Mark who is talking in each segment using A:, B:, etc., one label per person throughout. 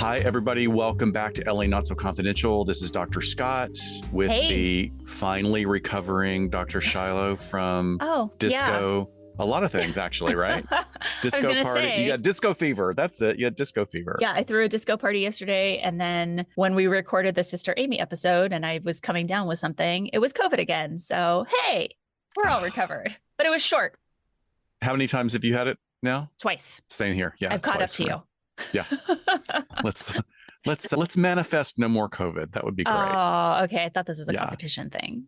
A: Hi, everybody. Welcome back to LA Not So Confidential. This is Dr. Scott with the finally recovering Dr. Shiloh from disco. A lot of things, actually, right? Disco party. You got disco fever. That's it. You had disco fever.
B: Yeah, I threw a disco party yesterday. And then when we recorded the Sister Amy episode and I was coming down with something, it was COVID again. So, hey, we're all recovered. But it was short.
A: How many times have you had it now?
B: Twice.
A: Same here. Yeah.
B: I've caught up to you.
A: Yeah. Let's manifest no more COVID. That would be great.
B: Oh, okay. I thought this was a competition thing.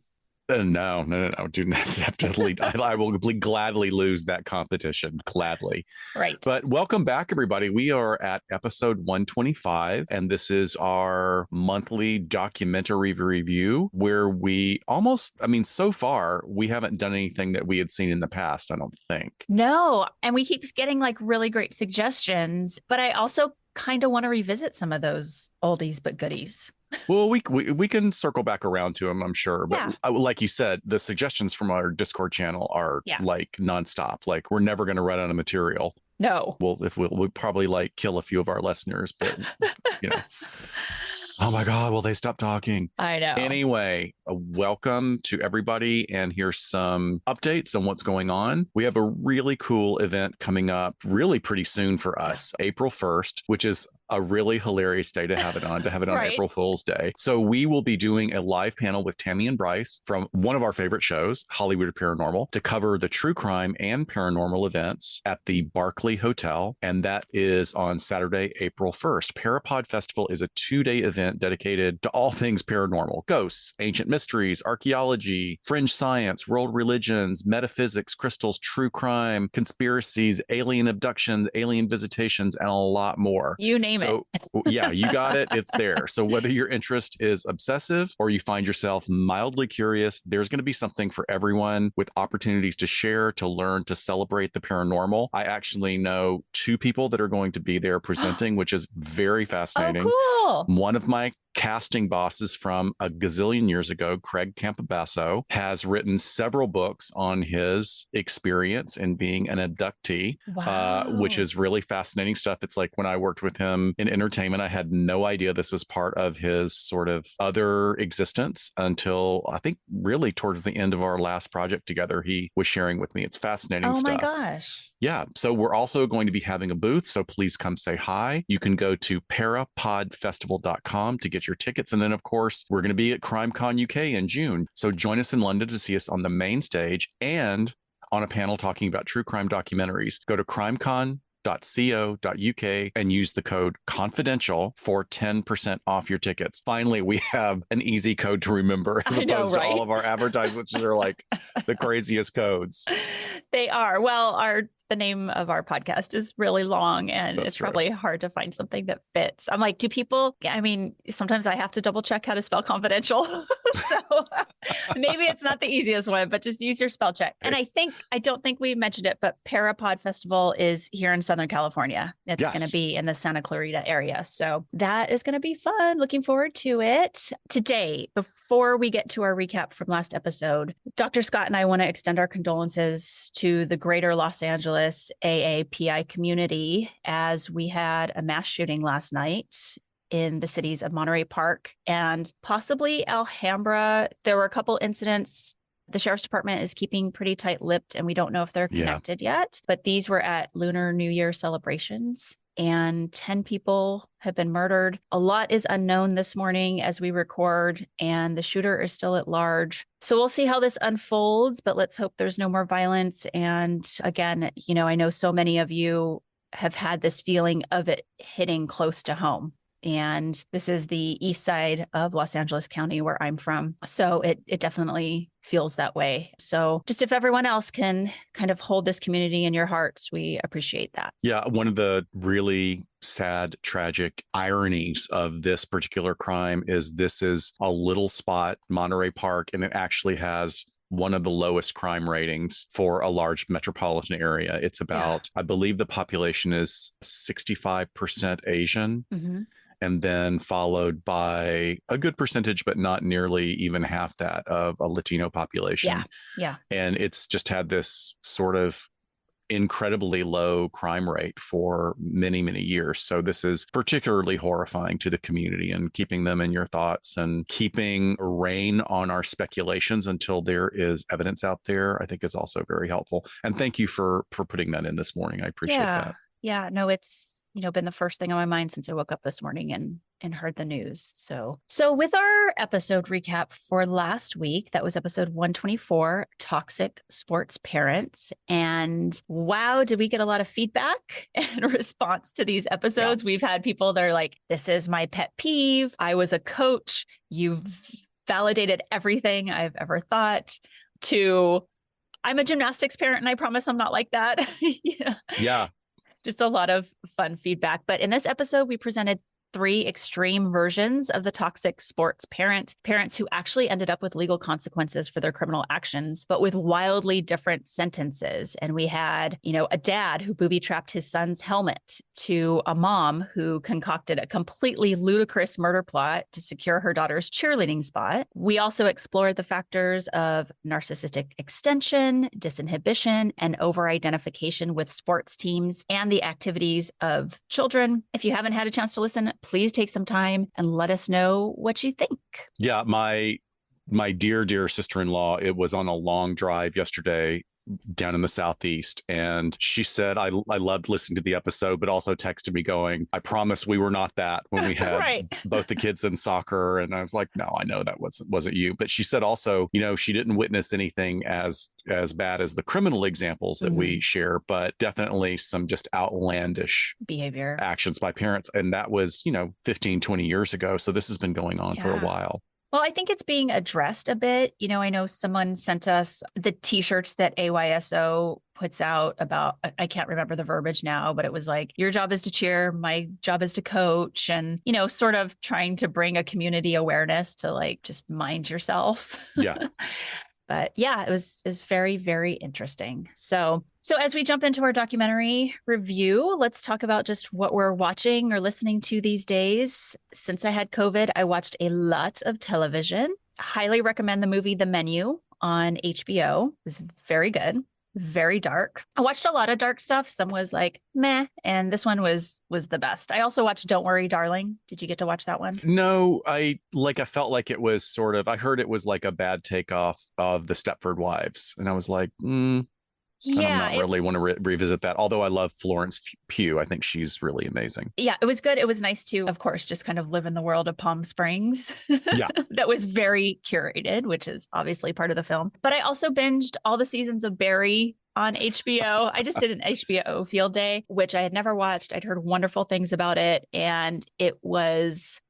A: No. Do not have to. I will gladly lose that competition. Gladly.
B: Right.
A: But welcome back, everybody. We are at episode 125, and this is our monthly documentary review where so far, we haven't done anything that we had seen in the past, I don't think.
B: No. And we keep getting like really great suggestions, but I also kind of want to revisit some of those oldies but goodies.
A: Well, we can circle back around to them, I'm sure. But like you said, the suggestions from our Discord channel are like nonstop. Like we're never going to run out of material.
B: No.
A: Well, if we'll probably like kill a few of our listeners, but you know. Oh my God, will they stop talking?
B: I know.
A: Anyway, welcome to everybody. And here's some updates on what's going on. We have a really cool event coming up really pretty soon for us, April 1st, which is a really hilarious day to have it on, right. April Fool's Day. So we will be doing a live panel with Tammy and Bryce from one of our favorite shows, Hollywood Paranormal, to cover the true crime and paranormal events at the Barclay Hotel. And that is on Saturday, April 1st. Parapod Festival is a 2-day event dedicated to all things paranormal: ghosts, ancient mysteries, archaeology, fringe science, world religions, metaphysics, crystals, true crime, conspiracies, alien abductions, alien visitations, and a lot more.
B: You name it.
A: Yeah, you got it. It's there. So whether your interest is obsessive or you find yourself mildly curious, there's going to be something for everyone with opportunities to share, to learn, to celebrate the paranormal. I actually know 2 people that are going to be there presenting, which is very fascinating.
B: Oh, cool.
A: One of my casting bosses from a gazillion years ago, Craig Campobasso, has written several books on his experience in being an abductee, which is really fascinating stuff. It's like when I worked with him in entertainment, I had no idea this was part of his sort of other existence until I think really towards the end of our last project together, he was sharing with me. It's fascinating stuff.
B: Oh my gosh.
A: Yeah. So we're also going to be having a booth. So please come say hi. You can go to parapodfestival.com to get your tickets. And then, of course, we're going to be at CrimeCon UK in June. So join us in London to see us on the main stage and on a panel talking about true crime documentaries. Go to crimecon.co.uk and use the code confidential for 10% off your tickets. Finally, we have an easy code to remember as opposed to all of our advertisements, which are like the craziest codes.
B: They are. Well, the name of our podcast is really long and it's probably hard to find something that fits. I'm like, sometimes I have to double check how to spell confidential. So maybe it's not the easiest one, but just use your spell check. And I don't think we mentioned it, but Parapod Festival is here in Southern California. It's going to be in the Santa Clarita area. So that is going to be fun. Looking forward to it. Today, before we get to our recap from last episode, Dr. Scott and I want to extend our condolences to the greater Los Angeles AAPI community as we had a mass shooting last night in the cities of Monterey Park and possibly Alhambra. There were a couple incidents. The sheriff's department is keeping pretty tight-lipped and we don't know if they're connected yet, but these were at Lunar New Year celebrations and 10 people have been murdered. A lot is unknown this morning as we record, and the shooter is still at large. So we'll see how this unfolds, but let's hope there's no more violence. And again, I know so many of you have had this feeling of it hitting close to home. And this is the east side of Los Angeles County where I'm from. So it definitely feels that way. So just if everyone else can kind of hold this community in your hearts, we appreciate that.
A: Yeah. One of the really sad, tragic ironies of this particular crime is this is a little spot, Monterey Park, and it actually has one of the lowest crime ratings for a large metropolitan area. It's about, I believe the population is 65% Asian. Mm-hmm. And then followed by a good percentage, but not nearly even half that of a Latino population.
B: Yeah.
A: And it's just had this sort of incredibly low crime rate for many, many years. So this is particularly horrifying to the community, and keeping them in your thoughts and keeping a rein on our speculations until there is evidence out there, I think is also very helpful. And thank you for putting that in this morning. I appreciate that.
B: Yeah, no, it's, been the first thing on my mind since I woke up this morning and heard the news. So with our episode recap for last week, that was episode 124, Toxic Sports Parents. And wow, did we get a lot of feedback in response to these episodes? Yeah. We've had people that are like, this is my pet peeve. I was a coach. You've validated everything I've ever thought, to I'm a gymnastics parent and I promise I'm not like that. Yeah. Just a lot of fun feedback. But in this episode, we presented 3 extreme versions of the toxic sports parents who actually ended up with legal consequences for their criminal actions, but with wildly different sentences. And we had, a dad who booby-trapped his son's helmet, to a mom who concocted a completely ludicrous murder plot to secure her daughter's cheerleading spot. We also explored the factors of narcissistic extension, disinhibition, and over-identification with sports teams and the activities of children. If you haven't had a chance to listen, please take some time and let us know what you think. Yeah,
A: my dear sister-in-law, it was on a long drive yesterday down in the Southeast, and she said, I loved listening to the episode, but also texted me going, I promise we were not that when we had right. both the kids in soccer. And I was like, no, I know that wasn't you. But she said also, she didn't witness anything as bad as the criminal examples that we share, but definitely some just outlandish
B: behavior
A: actions by parents. And that was, 15, 20 years ago. So this has been going on for a while.
B: Well, I think it's being addressed a bit. I know someone sent us the T-shirts that AYSO puts out about, I can't remember the verbiage now, but it was like, your job is to cheer, my job is to coach, and, sort of trying to bring a community awareness to like, just mind yourselves.
A: Yeah.
B: But yeah, it was very, very interesting. So as we jump into our documentary review, let's talk about just what we're watching or listening to these days. Since I had COVID, I watched a lot of television. Highly recommend the movie The Menu on HBO. It was very good. Very dark. I watched a lot of dark stuff. Some was like meh, and this one was the best. I also watched Don't Worry, Darling. Did you get to watch that one?
A: No, I felt like it was sort of, I heard it was like a bad takeoff of the Stepford Wives, and I was like,
B: yeah,
A: I don't really want to revisit that. Although I love Florence Pugh. I think she's really amazing.
B: Yeah, it was good. It was nice to, of course, just kind of live in the world of Palm Springs.
A: Yeah.
B: That was very curated, which is obviously part of the film. But I also binged all the seasons of Barry on HBO. I just did an HBO field day, which I had never watched. I'd heard wonderful things about it, and it was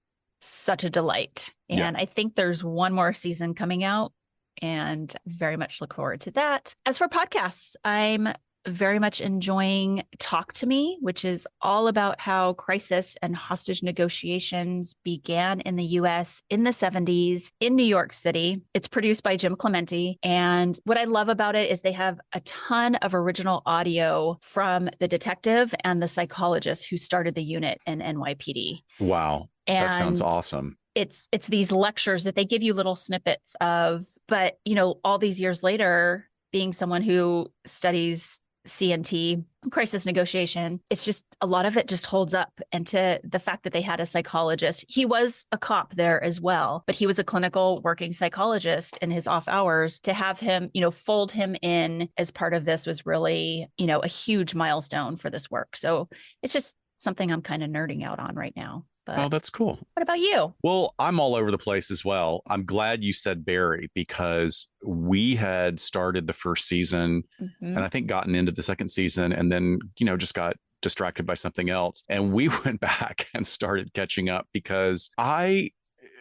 B: such a delight. And I think there's one more season coming out, and very much look forward to that. As for podcasts, I'm very much enjoying Talk to Me, which is all about how crisis and hostage negotiations began in the US in the 70s in New York City. It's produced by Jim Clemente. And what I love about it is they have a ton of original audio from the detective and the psychologist who started the unit in NYPD.
A: Wow. That sounds awesome.
B: It's these lectures that they give you little snippets of, but all these years later, being someone who studies CNT, crisis negotiation, it's just a lot of it just holds up. And to the fact that they had a psychologist, he was a cop there as well, but he was a clinical working psychologist in his off hours. To have him, fold him in as part of this was really, a huge milestone for this work. So it's just something I'm kind of nerding out on right now. But
A: oh, that's cool.
B: What about you?
A: Well, I'm all over the place as well. I'm glad you said Barry, because we had started the first season and I think gotten into the second season, and then, just got distracted by something else. And we went back and started catching up because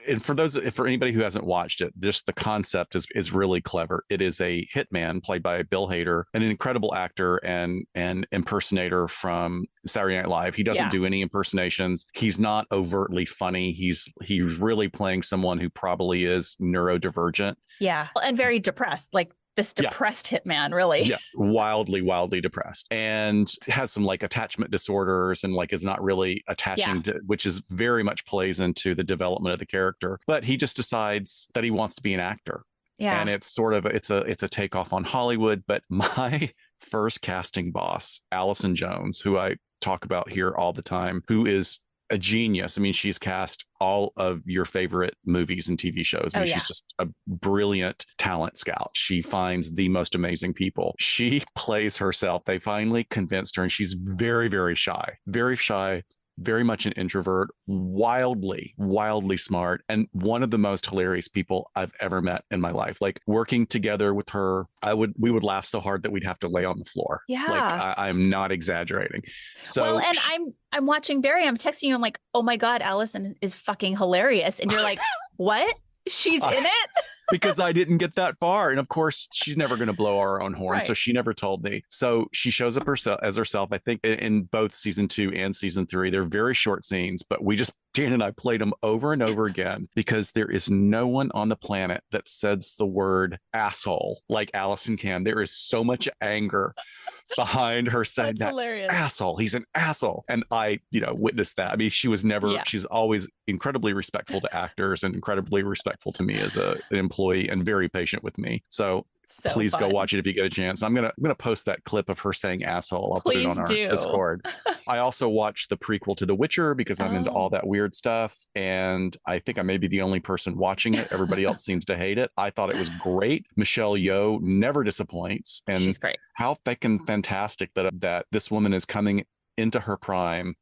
A: and for anybody who hasn't watched it, just the concept is really clever. It is a hitman played by Bill Hader, an incredible actor and impersonator from Saturday Night Live. He doesn't do any impersonations. He's not overtly funny. He's really playing someone who probably is neurodivergent.
B: Yeah. And very depressed, like this depressed hitman, really.
A: Yeah. Wildly depressed, and has some like attachment disorders, and like is not really attaching to, which is very much plays into the development of the character. But he just decides that he wants to be an actor. Yeah. And it's sort of, it's a takeoff on Hollywood. But my first casting boss, Allison Jones, who I talk about here all the time, who is a genius. I mean, she's cast all of your favorite movies and TV shows. I mean, she's just a brilliant talent scout. She finds the most amazing people. She plays herself. They finally convinced her, and she's very, very shy, very much an introvert, wildly smart, and one of the most hilarious people I've ever met in my life. Like, working together with her, we would laugh so hard that we'd have to lay on the floor.
B: Yeah.
A: Like, I'm not exaggerating. So,
B: well, and I'm watching Barry. I'm texting you. I'm like, oh my God, Allison is fucking hilarious. And you're like, what? She's in it?
A: Because I didn't get that far. And of course, she's never going to blow our own horn. Right. So she never told me. So she shows up as herself, I think, in both season 2 and season 3. They're very short scenes, but Jan and I played them over and over again because there is no one on the planet that says the word asshole like Allison can. There is so much anger behind her saying that asshole. He's an asshole. And I, witnessed that. I mean, she's always incredibly respectful to actors and incredibly respectful to me as an employee and very patient with me. So please go watch it if you get a chance. I'm gonna post that clip of her saying asshole. I'll put it on our Discord. I also watched the prequel to The Witcher because I'm into all that weird stuff. And I think I may be the only person watching it. Everybody else seems to hate it. I thought it was great. Michelle Yeoh never disappoints. And she's great. How fucking fantastic that this woman is coming into her prime,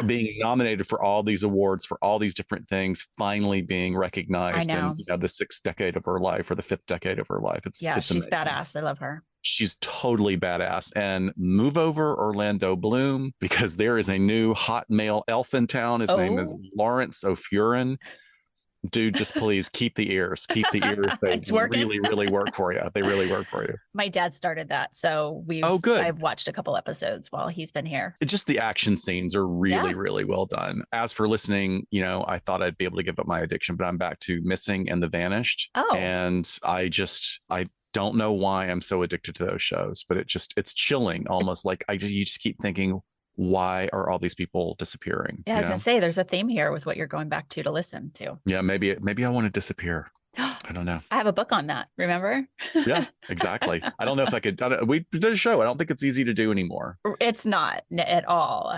A: being nominated for all these awards for all these different things, finally being recognized in the 6th decade of her life or the 5th decade of her life. It's she's amazing.
B: Badass. I love her.
A: She's totally badass. And move over Orlando Bloom, because there is a new hot male elf in town. His name is Lawrence O'Furin. Dude, just please keep the ears. They really, really work for you. They really work for you.
B: My dad started that. So I've watched a couple episodes while he's been here.
A: Just the action scenes are really, really well done. As for listening, I thought I'd be able to give up my addiction, but I'm back to Missing and The Vanished. And I don't know why I'm so addicted to those shows, but it's chilling almost. Like you just keep thinking, why are all these people disappearing?
B: Yeah, I was gonna say there's a theme here with what you're going back to listen to.
A: Yeah, maybe I want to disappear. I don't know.
B: I have a book on that. Remember?
A: Yeah, exactly. I don't know if I could. We did a show. I don't think it's easy to do anymore.
B: It's not at all.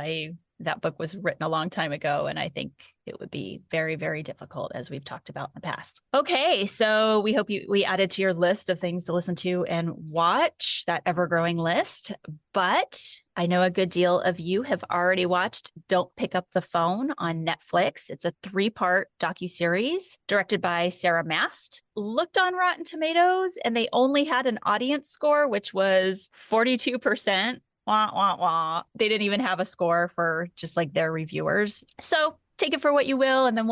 B: That book was written a long time ago, and I think it would be very, very difficult, as we've talked about in the past. Okay, so we hope we added to your list of things to listen to and watch, that ever-growing list. But I know a good deal of you have already watched Don't Pick Up the Phone on Netflix. It's a 3-part docuseries directed by Sarah Mast. Looked on Rotten Tomatoes, and they only had an audience score, which was 42%. Wah, wah, wah. They didn't even have a score for just like their reviewers. So take it for what you will. And then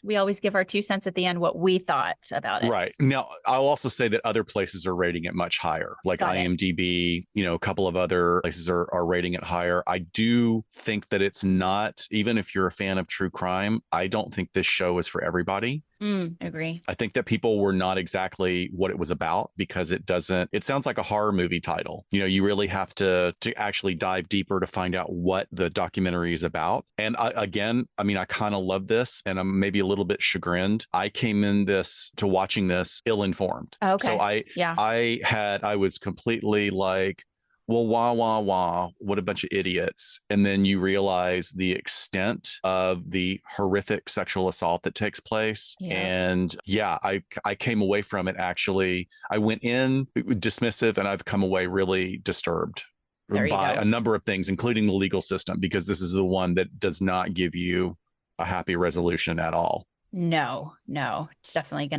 B: we always give our 2 cents at the end, what we thought about it.
A: Right. Now, I'll also say that other places are rating it much higher, like IMDb, a couple of other places are rating it higher. I do think that it's not, even if you're a fan of true crime, I don't think this show is for everybody.
B: Agree.
A: I think that people were not exactly what it was about, because it sounds like a horror movie title. You really have to actually dive deeper to find out what the documentary is about. And I kind of love this, and I'm maybe a little bit chagrined. I came in to watching this ill-informed.
B: Okay.
A: So I was completely like, well, wah, what a bunch of idiots. And then you realize the extent of the horrific sexual assault that takes place. Yeah. And I came away from it. Actually, I went in dismissive, and I've come away really disturbed by a number of things, including the legal system, because this is the one that does not give you a happy resolution at all.
B: No, it's definitely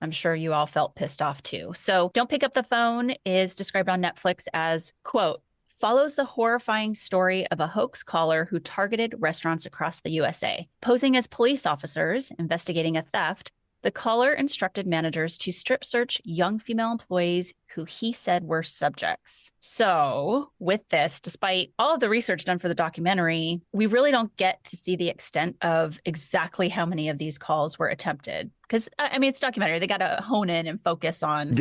B: I'm sure you all felt pissed off too. So Don't Pick Up the Phone is described on Netflix as, quote, follows the horrifying story of a hoax caller who targeted restaurants across the USA. Posing as police officers investigating a theft, the caller instructed managers to strip search young female employees who he said were subjects. So with this, despite all of the research done for the documentary, we really don't get to see the extent of exactly how many of these calls were attempted. Because, it's documentary. They got to hone in and focus on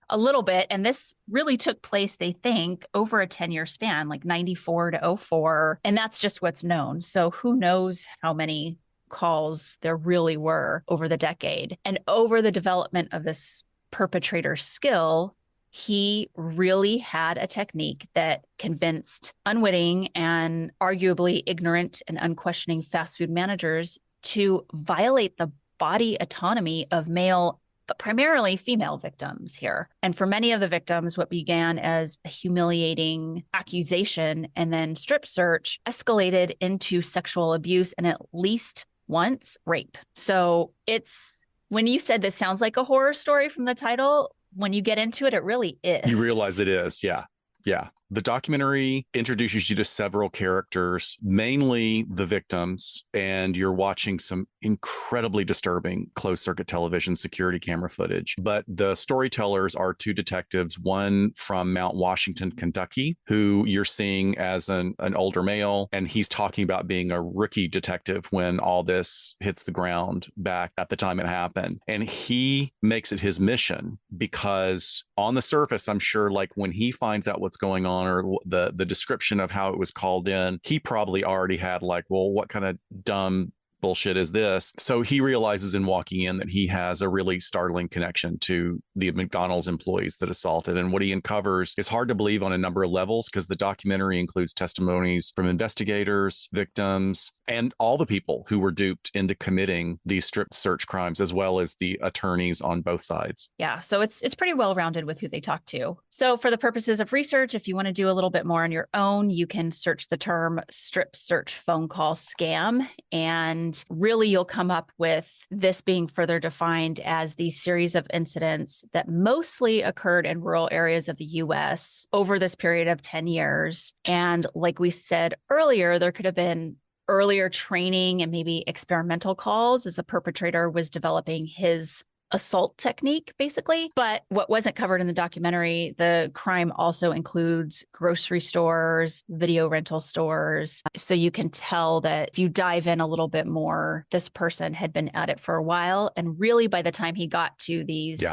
B: a little bit. And this really took place, they think, over a 10-year span, like 94 to 2004. And that's just what's known. So who knows how many calls there really were over the decade. And over the development of this perpetrator's skill, he really had a technique that convinced unwitting and arguably ignorant and unquestioning fast food managers to violate the body autonomy of male, but primarily female victims here. And for many of the victims, what began as a humiliating accusation and then strip search escalated into sexual abuse and at least once rape. So it's, when you said this sounds like a horror story from the title, when you get into it, it really is.
A: You realize it is. Yeah. Yeah. The documentary introduces you to several characters, mainly the victims, and you're watching some incredibly disturbing closed circuit television security camera footage. But the storytellers are two detectives, one from Mount Washington, Kentucky, who you're seeing as an older male, and he's talking about being a rookie detective when all this hits the ground back at the time it happened. And he makes it his mission because on the surface, I'm sure like when he finds out what's going on or the description of how it was called in, he probably already had like, well, what kind of dumb bullshit is this? So he realizes in walking in that he has a really startling connection to the McDonald's employees that assaulted. And what he uncovers is hard to believe on a number of levels because the documentary includes testimonies from investigators, victims, and all the people who were duped into committing these strip search crimes, as well as the attorneys on both sides.
B: Yeah, so it's pretty well rounded with who they talk to. So for the purposes of research, if you want to do a little bit more on your own, you can search the term strip search phone call scam. And really, you'll come up with this being further defined as these series of incidents that mostly occurred in rural areas of the US over this period of 10 years. And like we said earlier, there could have been earlier training and maybe experimental calls as a perpetrator was developing his assault technique, basically. But what wasn't covered in the documentary, the crime also includes grocery stores, video rental stores. So you can tell that if you dive in a little bit more, this person had been at it for a while. And really, by the time he got to these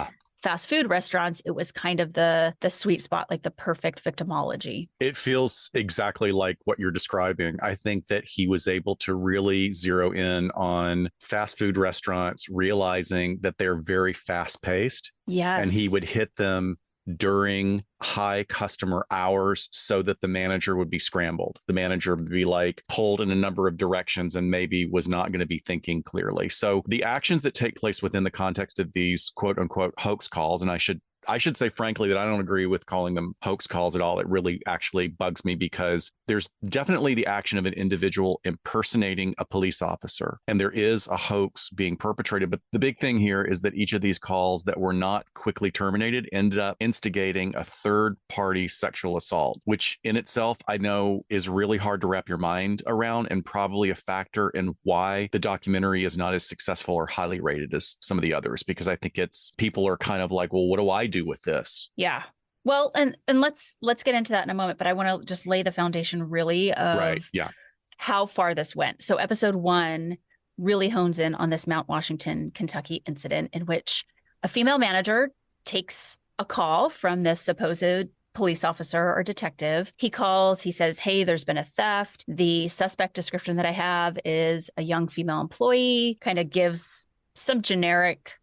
B: fast food restaurants, it was kind of the sweet spot, like the perfect victimology.
A: It feels exactly like what you're describing. I think that he was able to really zero in on fast food restaurants, realizing that they're very fast paced.
B: Yes.
A: And he would hit them during high customer hours so that the manager would be scrambled. The manager would be like pulled in a number of directions and maybe was not going to be thinking clearly. So the actions that take place within the context of these quote unquote hoax calls, and I should say, frankly, that I don't agree with calling them hoax calls at all. It really actually bugs me because there's definitely the action of an individual impersonating a police officer, and there is a hoax being perpetrated. But the big thing here is that each of these calls that were not quickly terminated ended up instigating a third-party sexual assault, which in itself I know is really hard to wrap your mind around and probably a factor in why the documentary is not as successful or highly rated as some of the others, because I think people are kind of like, well, what do I do with this?
B: Yeah. Well, and let's get into that in a moment, but I want to just lay the foundation really of how far this went. So episode 1 really hones in on this Mount Washington, Kentucky incident in which a female manager takes a call from this supposed police officer or detective. He calls, he says, hey, there's been a theft. The suspect description that I have is a young female employee, kind of gives some generic,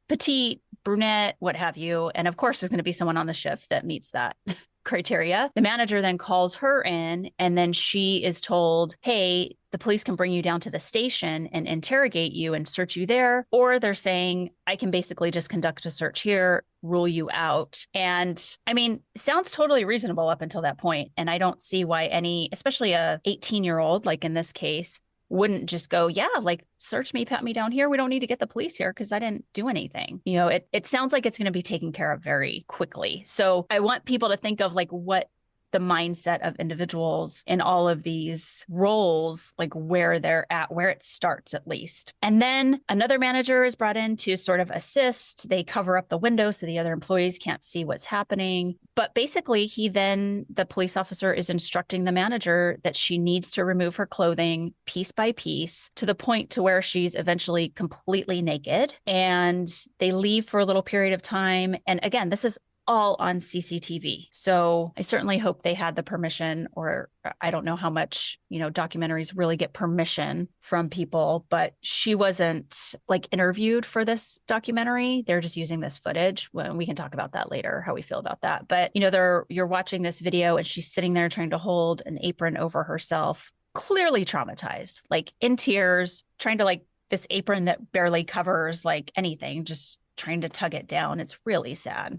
B: petite, brunette, what have you. And of course, there's going to be someone on the shift that meets that criteria. The manager then calls her in, and then she is told, hey, the police can bring you down to the station and interrogate you and search you there. Or they're saying, I can basically just conduct a search here, rule you out. And I mean, sounds totally reasonable up until that point. And I don't see why especially a 18-year-old, like in this case, wouldn't just go, yeah, like search me, pat me down here. We don't need to get the police here because I didn't do anything. It sounds like it's going to be taken care of very quickly. So I want people to think of like what the mindset of individuals in all of these roles, like where they're at, where it starts at least. And then another manager is brought in to sort of assist. They cover up the window so the other employees can't see what's happening. But basically, the police officer is instructing the manager that she needs to remove her clothing piece by piece to the point to where she's eventually completely naked. And they leave for a little period of time. And again, this is all on CCTV. So I certainly hope they had the permission, or I don't know how much, documentaries really get permission from people, but she wasn't like interviewed for this documentary. They're just using this footage. Well, we can talk about that later, how we feel about that. But, you're watching this video and she's sitting there trying to hold an apron over herself, clearly traumatized, like in tears, trying to like this apron that barely covers like anything, just trying to tug it down. It's really sad.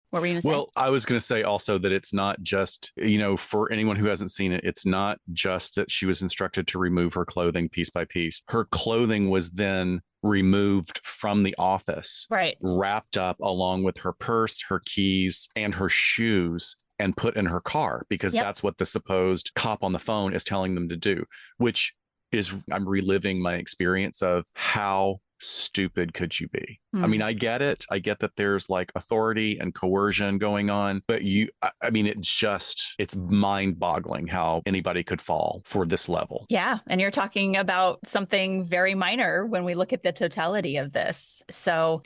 B: What were you going to say?
A: Well, I was going to say also that it's not just, for anyone who hasn't seen it, it's not just that she was instructed to remove her clothing piece by piece. Her clothing was then removed from the office,
B: right,
A: wrapped up along with her purse, her keys, and her shoes, and put in her car, because that's what the supposed cop on the phone is telling them to do, which is, I'm reliving my experience of how stupid could you be? I mean, I get it. I get that there's like authority and coercion going on, but it's mind boggling how anybody could fall for this level.
B: Yeah. And you're talking about something very minor when we look at the totality of this. So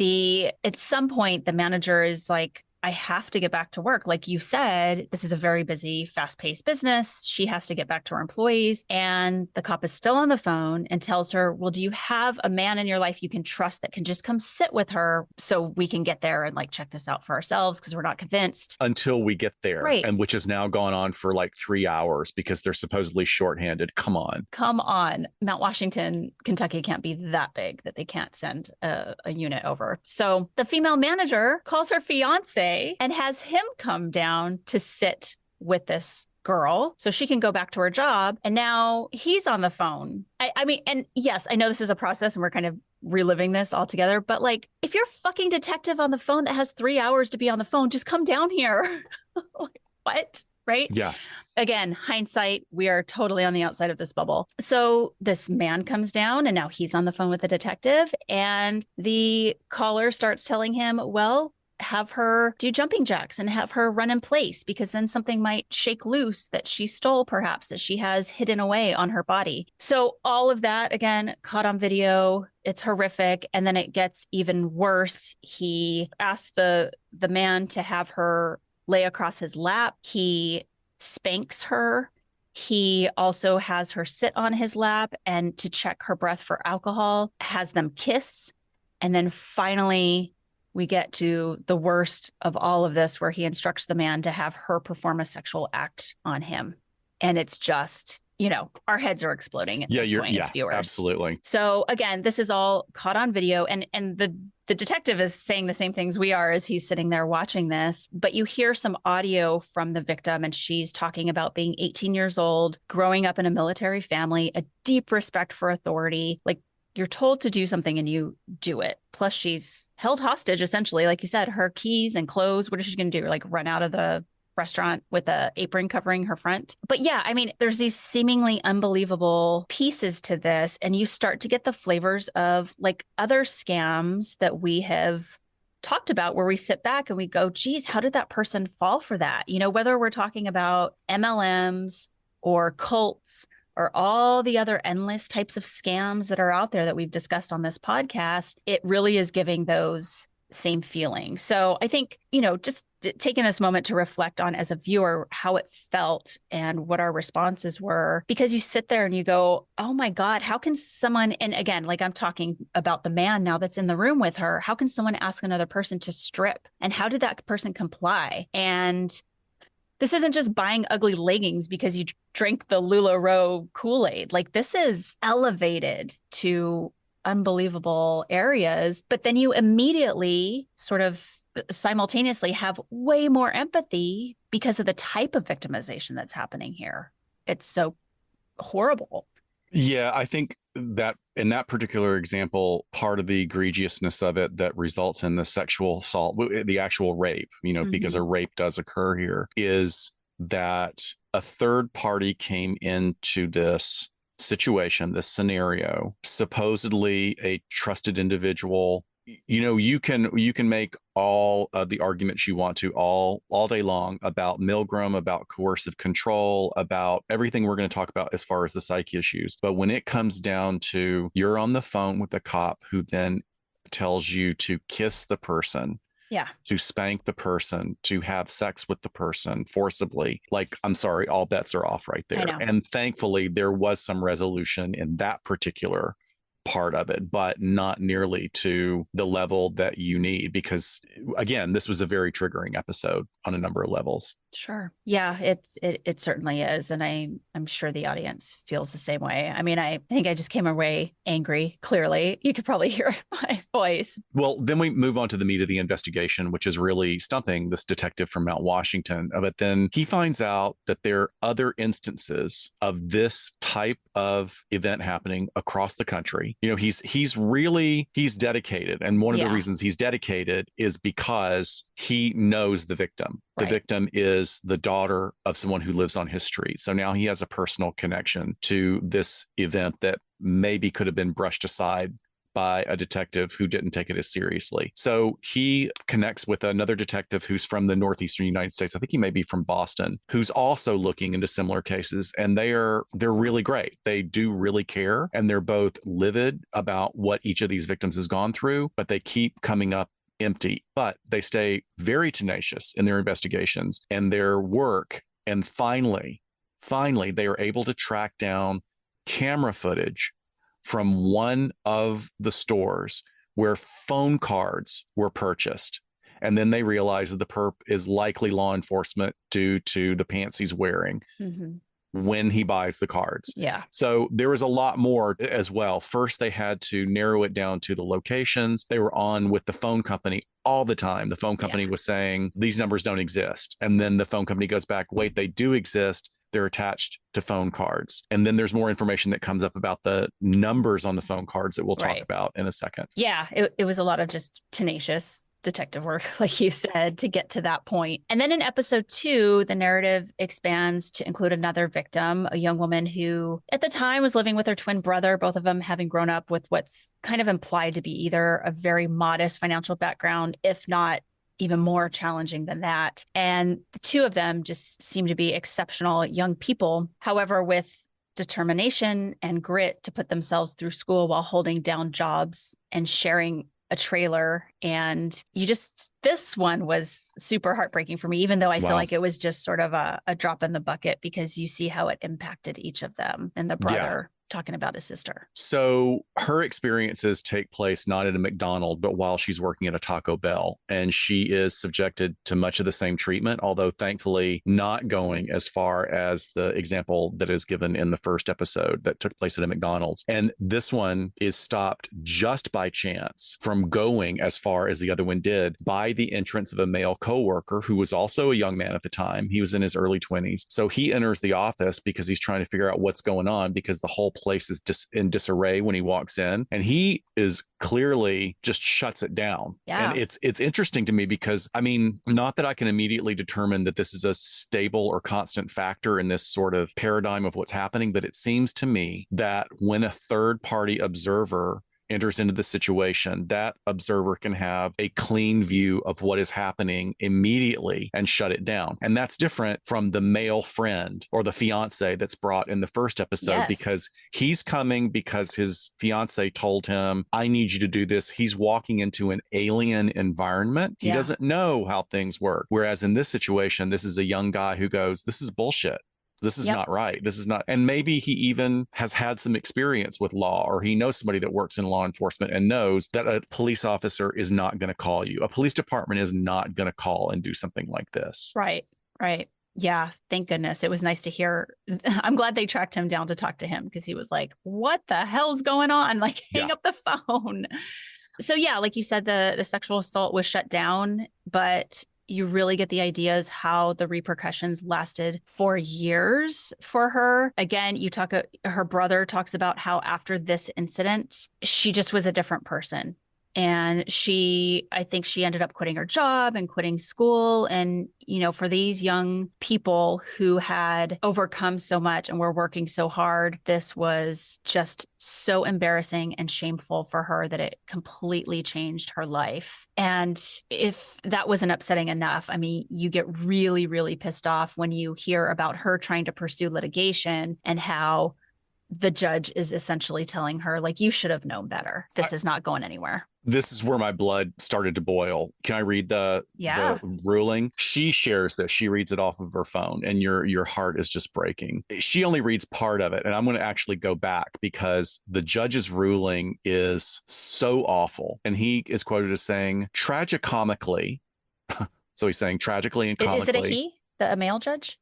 B: at some point, the manager is like, I have to get back to work. Like you said, this is a very busy, fast-paced business. She has to get back to her employees. And the cop is still on the phone and tells her, well, do you have a man in your life you can trust that can just come sit with her so we can get there and like check this out for ourselves because we're not convinced?
A: Until we get there.
B: Right.
A: And which has now gone on for like 3 hours because they're supposedly shorthanded. Come on. Mount
B: Washington, Kentucky can't be that big that they can't send a unit over. So the female manager calls her fiance and has him come down to sit with this girl so she can go back to her job. And now he's on the phone. I mean, and yes, I know this is a process and we're kind of reliving this all together, but like, if you're a fucking detective on the phone that has 3 hours to be on the phone, just come down here. What? Right?
A: Yeah.
B: Again, hindsight, we are totally on the outside of this bubble. So this man comes down and now he's on the phone with the detective, and the caller starts telling him, well, have her do jumping jacks and have her run in place, because then something might shake loose that she stole, perhaps, that she has hidden away on her body. So all of that, again, caught on video. It's horrific. And then it gets even worse. He asks the man to have her lay across his lap. He spanks her. He also has her sit on his lap and to check her breath for alcohol, has them kiss. And then finally, we get to the worst of all of this, where he instructs the man to have her perform a sexual act on him. And it's just, our heads are exploding at this point as viewers.
A: Absolutely.
B: So again, this is all caught on video, and the detective is saying the same things we are as he's sitting there watching this. But you hear some audio from the victim, and she's talking about being 18 years old, growing up in a military family, a deep respect for authority. Like, you're told to do something and you do it. Plus, she's held hostage, essentially. Like you said, her keys and clothes. What is she going to do? Like run out of the restaurant with an apron covering her front? But yeah, I mean, there's these seemingly unbelievable pieces to this. And you start to get the flavors of like other scams that we have talked about, where we sit back and we go, geez, how did that person fall for that? Whether we're talking about MLMs or cults, or all the other endless types of scams that are out there that we've discussed on this podcast, it really is giving those same feelings. So I think, just taking this moment to reflect on, as a viewer, how it felt and what our responses were, because you sit there and you go, oh my God, how can someone, and again, like I'm talking about the man now that's in the room with her, how can someone ask another person to strip? And how did that person comply? And this isn't just buying ugly leggings because you drink the LuLaRoe Kool-Aid. Like, this is elevated to unbelievable areas, but then you immediately sort of simultaneously have way more empathy because of the type of victimization that's happening here. It's so horrible. Yeah,
A: I think that in that particular example, part of the egregiousness of it that results in the sexual assault, the actual rape, because a rape does occur here, is that a third party came into this situation, this scenario, supposedly a trusted individual. You can make all the arguments you want to all day long about Milgram, about coercive control, about everything we're going to talk about as far as the psych issues. But when it comes down to, you're on the phone with the cop who then tells you to kiss the person,
B: Yeah.
A: to spank the person, to have sex with the person forcibly. Like, I'm sorry, all bets are off right
B: I
A: there.
B: know.
A: And thankfully, there was some resolution in that particular part of it, but not nearly to the level that you need, because again, this was a very triggering episode on a number of levels.
B: Sure. Yeah, it certainly is. And I'm sure the audience feels the same way. I mean, I think I just came away angry, clearly. You could probably hear it in my voice.
A: Well, then we move on to the meat of the investigation, which is really stumping this detective from Mount Washington. But then he finds out that there are other instances of this type of event happening across the country. You know, he's dedicated. And one of the reasons he's dedicated is because he knows the victim. The victim is the daughter of someone who lives on his street. So now he has a personal connection to this event that maybe could have been brushed aside by a detective who didn't take it as seriously. So he connects with another detective who's from the northeastern United States. I think he may be from Boston, who's also looking into similar cases. And they're really great. They do really care. And they're both livid about what each of these victims has gone through, but they keep coming up empty. But they stay very tenacious in their investigations and their work. And finally, they are able to track down camera footage from one of the stores where phone cards were purchased. And then they realize that the perp is likely law enforcement due to the pants he's wearing when he buys the cards.
B: Yeah.
A: So there was a lot more as well. First, they had to narrow it down to the locations. They were on with the phone company all the time. The phone company was saying, these numbers don't exist. And then the phone company goes back, wait, they do exist. They're attached to phone cards. And then there's more information that comes up about the numbers on the phone cards that we'll talk about in a second.
B: Yeah, it was a lot of just tenacious detective work, like you said, to get to that point. And then in episode 2, the narrative expands to include another victim, a young woman who at the time was living with her twin brother, both of them having grown up with what's kind of implied to be either a very modest financial background, if not even more challenging than that. And the two of them just seem to be exceptional young people. However, with determination and grit to put themselves through school while holding down jobs and sharing a trailer. And this one was super heartbreaking for me, even though I feel like it was just sort of a drop in the bucket, because you see how it impacted each of them, and the brother talking about his sister.
A: So her experiences take place not at a McDonald's, but while she's working at a Taco Bell. And she is subjected to much of the same treatment, although thankfully not going as far as the example that is given in the first episode that took place at a McDonald's. And this one is stopped just by chance from going as far as the other one did by the entrance of a male coworker who was also a young man at the time. He was in his early 20s. So he enters the office because he's trying to figure out what's going on, because the whole place is in disarray when he walks in, and he is clearly just shuts it down. And it's interesting to me because, I mean, not that I can immediately determine that this is a stable or constant factor in this sort of paradigm of what's happening, but it seems to me that when a third party observer enters into the situation, that observer can have a clean view of what is happening immediately and shut it down. And that's different from the male friend or the fiance that's brought in the first episode, because he's coming because his fiance told him, I need you to do this. He's walking into an alien environment. He doesn't know how things work. Whereas in this situation, this is a young guy who goes, this is bullshit. This is not right. This is not. And maybe he even has had some experience with law, or he knows somebody that works in law enforcement and knows that a police officer is not going to call you. A police department is not going to call and do something like this.
B: Right. Yeah. Thank goodness. It was nice to hear. I'm glad they tracked him down to talk to him, because he was like, what the hell's going on? Like, hang up the phone. So yeah, like you said, the sexual assault was shut down, but you really get the ideas how the repercussions lasted for years for her. Again, her brother talks about how after this incident, she just was a different person. And I think she ended up quitting her job and quitting school. And, for these young people who had overcome so much and were working so hard, this was just so embarrassing and shameful for her that it completely changed her life. And if that wasn't upsetting enough, I mean, you get really, really pissed off when you hear about her trying to pursue litigation and how the judge is essentially telling her, like, you should have known better. This is not going anywhere.
A: This is where my blood started to boil. Can I read
B: Yeah.
A: the ruling? She shares this. She reads it off of her phone, and your heart is just breaking. She only reads part of it, and I'm going to actually go back because the judge's ruling is so awful. And he is quoted as saying, tragicomically. So he's saying tragically and
B: Is it a
A: comically.
B: he, a male judge?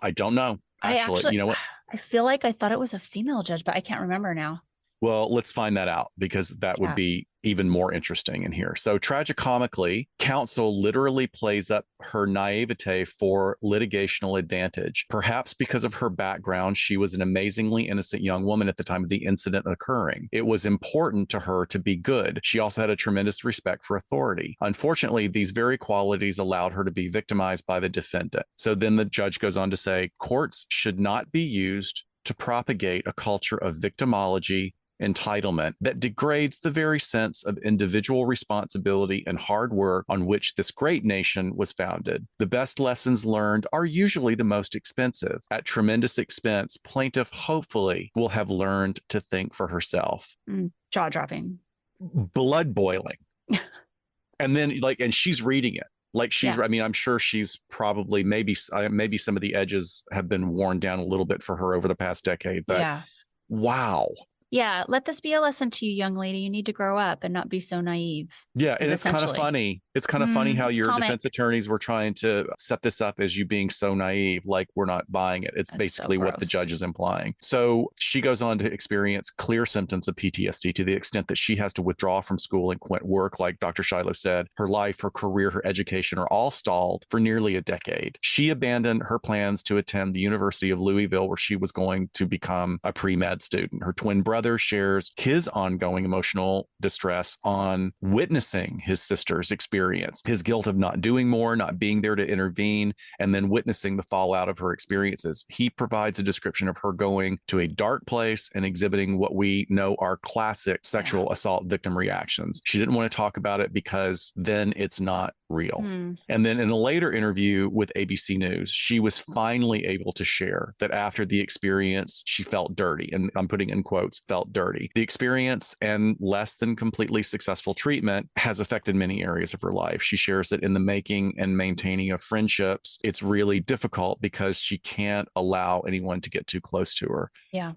A: I don't know.
B: I
A: Actually, you know what?
B: I feel like I thought it was a female judge, but I can't remember now.
A: Well, let's find that out because that would
B: Yeah.
A: be even more interesting in here. So, tragicomically, counsel literally plays up her naivete for litigational advantage. Perhaps because of her background, she was an amazingly innocent young woman at the time of the incident occurring. It was important to her to be good. She also had a tremendous respect for authority. Unfortunately, these very qualities allowed her to be victimized by the defendant. So then the judge goes on to say, courts should not be used to propagate a culture of victimology, entitlement that degrades the very sense of individual responsibility and hard work on which this great nation was founded. The best lessons learned are usually the most expensive. At tremendous expense, plaintiff hopefully will have learned to think for herself.
B: Jaw dropping.
A: Blood boiling. And then and she's reading it. I mean, I'm sure she's probably maybe some of the edges have been worn down a little bit for her over the past decade, but wow.
B: Yeah, let this be a lesson to you, young lady. You need to grow up and not be so naive.
A: Yeah, and it's kind of funny. It's kind of funny how your defense attorneys were trying to set this up as you being so naive, like we're not buying it. It's basically what the judge is implying. So she goes on to experience clear symptoms of PTSD to the extent that she has to withdraw from school and quit work. Like Dr. Shiloh said, her life, her career, her education are all stalled for nearly a decade. She abandoned her plans to attend the University of Louisville, where she was going to become a pre-med student. Her twin brother shares his ongoing emotional distress on witnessing his sister's experience, his guilt of not doing more, not being there to intervene, and then witnessing the fallout of her experiences. He provides a description of her going to a dark place and exhibiting what we know are classic sexual assault victim reactions. She didn't want to talk about it because then it's not real. And then in a later interview with ABC News, she was finally able to share that after the experience, she felt dirty. And I'm putting in quotes, felt dirty. The experience and less than completely successful treatment has affected many areas of her life. She shares that in the making and maintaining of friendships, it's really difficult because she can't allow anyone to get too close to her.
B: Yeah.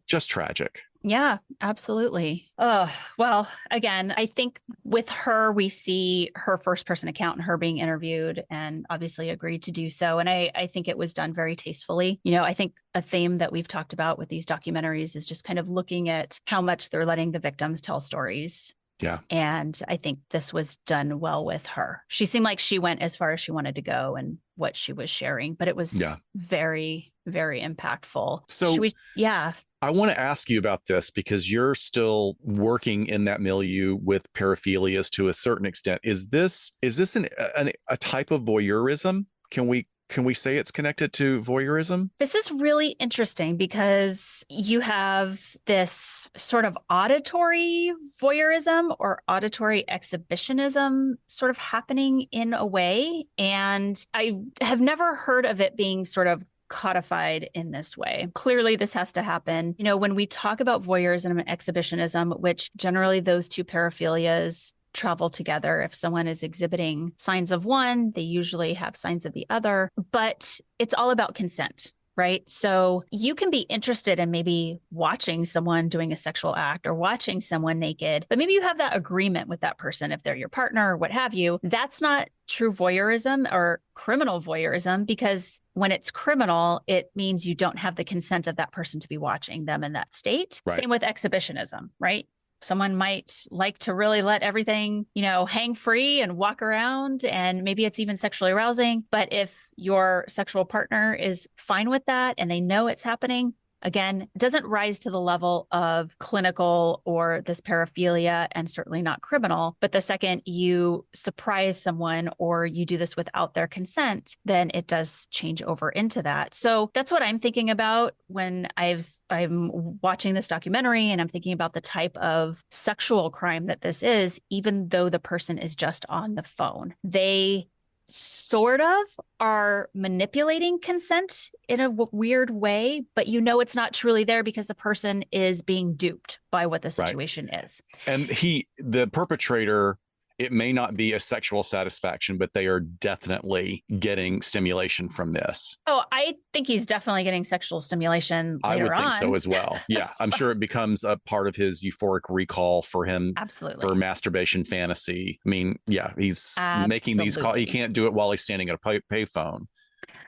A: Just tragic.
B: Yeah, absolutely. Oh, well, again, I think with her, we see her first person account and her being interviewed and obviously agreed to do so. And I think it was done very tastefully. You know, I think a theme that we've talked about with these documentaries is just kind of looking at how much they're letting the victims tell stories.
A: Yeah.
B: And I think this was done well with her. She seemed like she went as far as she wanted to go and what she was sharing, but it was very, very impactful.
A: So
B: yeah.
A: I want to ask you about this because you're still working in that milieu with paraphilias to a certain extent. Is this a type of voyeurism? Can we say it's connected to voyeurism?
B: This is really interesting because you have this sort of auditory voyeurism or auditory exhibitionism sort of happening in a way. And I have never heard of it being sort of codified in this way. Clearly, this has to happen. You know, when we talk about voyeurism and exhibitionism, which generally those two paraphilias travel together. If someone is exhibiting signs of one, they usually have signs of the other, but it's all about consent. Right. So you can be interested in maybe watching someone doing a sexual act or watching someone naked, but maybe you have that agreement with that person if they're your partner or what have you. That's not true voyeurism or criminal voyeurism, because when it's criminal, it means you don't have the consent of that person to be watching them in that state. Right. Same with exhibitionism, right? Someone might like to really let everything, you know, hang free and walk around, and maybe it's even sexually arousing. But if your sexual partner is fine with that and they know it's happening, again, it doesn't rise to the level of clinical or this paraphilia, and certainly not criminal. But the second you surprise someone or you do this without their consent, then it does change over into that. So that's what I'm thinking about when I'm watching this documentary, and I'm thinking about the type of sexual crime that this is, even though the person is just on the phone. They sort of are manipulating consent in a weird way, but you know it's not truly there because the person is being duped by what the situation is.
A: And the perpetrator, it may not be a sexual satisfaction, but they are definitely getting stimulation from this.
B: Oh, I think he's definitely getting sexual stimulation later on.
A: I would think so as well. Yeah, I'm sure it becomes a part of his euphoric recall for him.
B: Absolutely.
A: For masturbation fantasy. I mean, yeah, he's making these calls. He can't do it while he's standing at a payphone.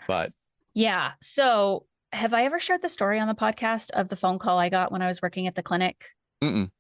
A: But
B: yeah. So have I ever shared the story on the podcast of the phone call I got when I was working at the clinic?
A: Mm-mm.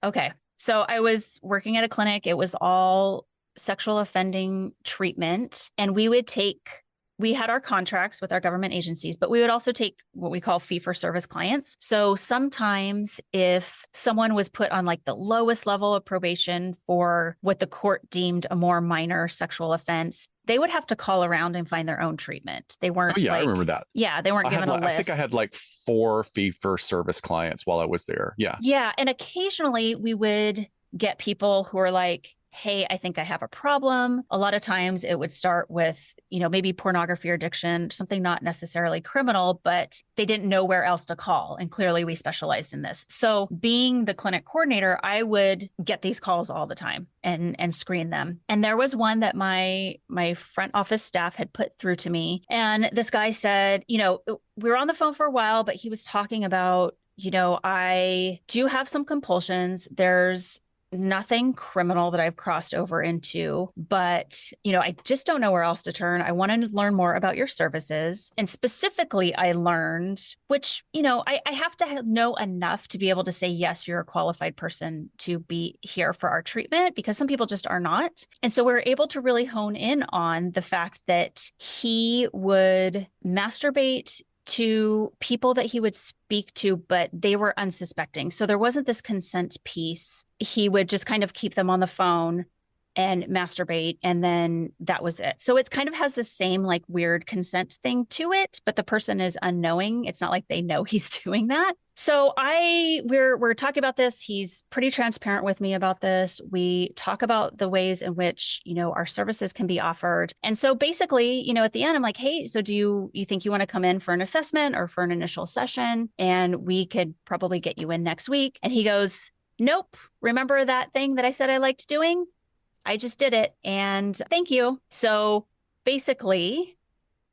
B: Okay. So I was working at a clinic. It was all sexual offending treatment. And we had our contracts with our government agencies, but we would also take what we call fee for service clients. So sometimes if someone was put on like the lowest level of probation for what the court deemed a more minor sexual offense, they would have to call around and find their own treatment. They weren't.
A: Oh, yeah, I remember that.
B: Yeah, they weren't given a list.
A: I think I had like 4 fee for service clients while I was there. Yeah.
B: Yeah. And occasionally we would get people who are like, hey, I think I have a problem. A lot of times it would start with, maybe pornography or addiction, something not necessarily criminal, but they didn't know where else to call. And clearly we specialized in this. So being the clinic coordinator, I would get these calls all the time and screen them. And there was one that my front office staff had put through to me. And this guy said, we were on the phone for a while, but he was talking about, I do have some compulsions. There's nothing criminal that I've crossed over into, but, I just don't know where else to turn. I want to learn more about your services. And specifically, I learned, which, I have to know enough to be able to say, yes, you're a qualified person to be here for our treatment, because some people just are not. And so we're able to really hone in on the fact that he would masturbate to people that he would speak to, but they were unsuspecting. So there wasn't this consent piece. He would just kind of keep them on the phone and masturbate, and then that was it. So it kind of has the same like weird consent thing to it, but the person is unknowing. It's not like they know he's doing that. So we're talking about this. He's pretty transparent with me about this. We talk about the ways in which, our services can be offered. And so basically, at the end, I'm like, hey, so do you think you want to come in for an assessment or for an initial session? And we could probably get you in next week. And he goes, nope. Remember that thing that I said I liked doing? I just did it. And thank you. So basically,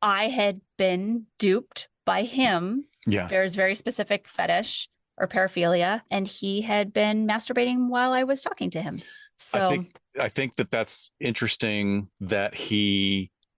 B: I had been duped by him.
A: Yeah.
B: There's very specific fetish or paraphilia, and he had been masturbating while I was talking to him. So
A: I think that's interesting that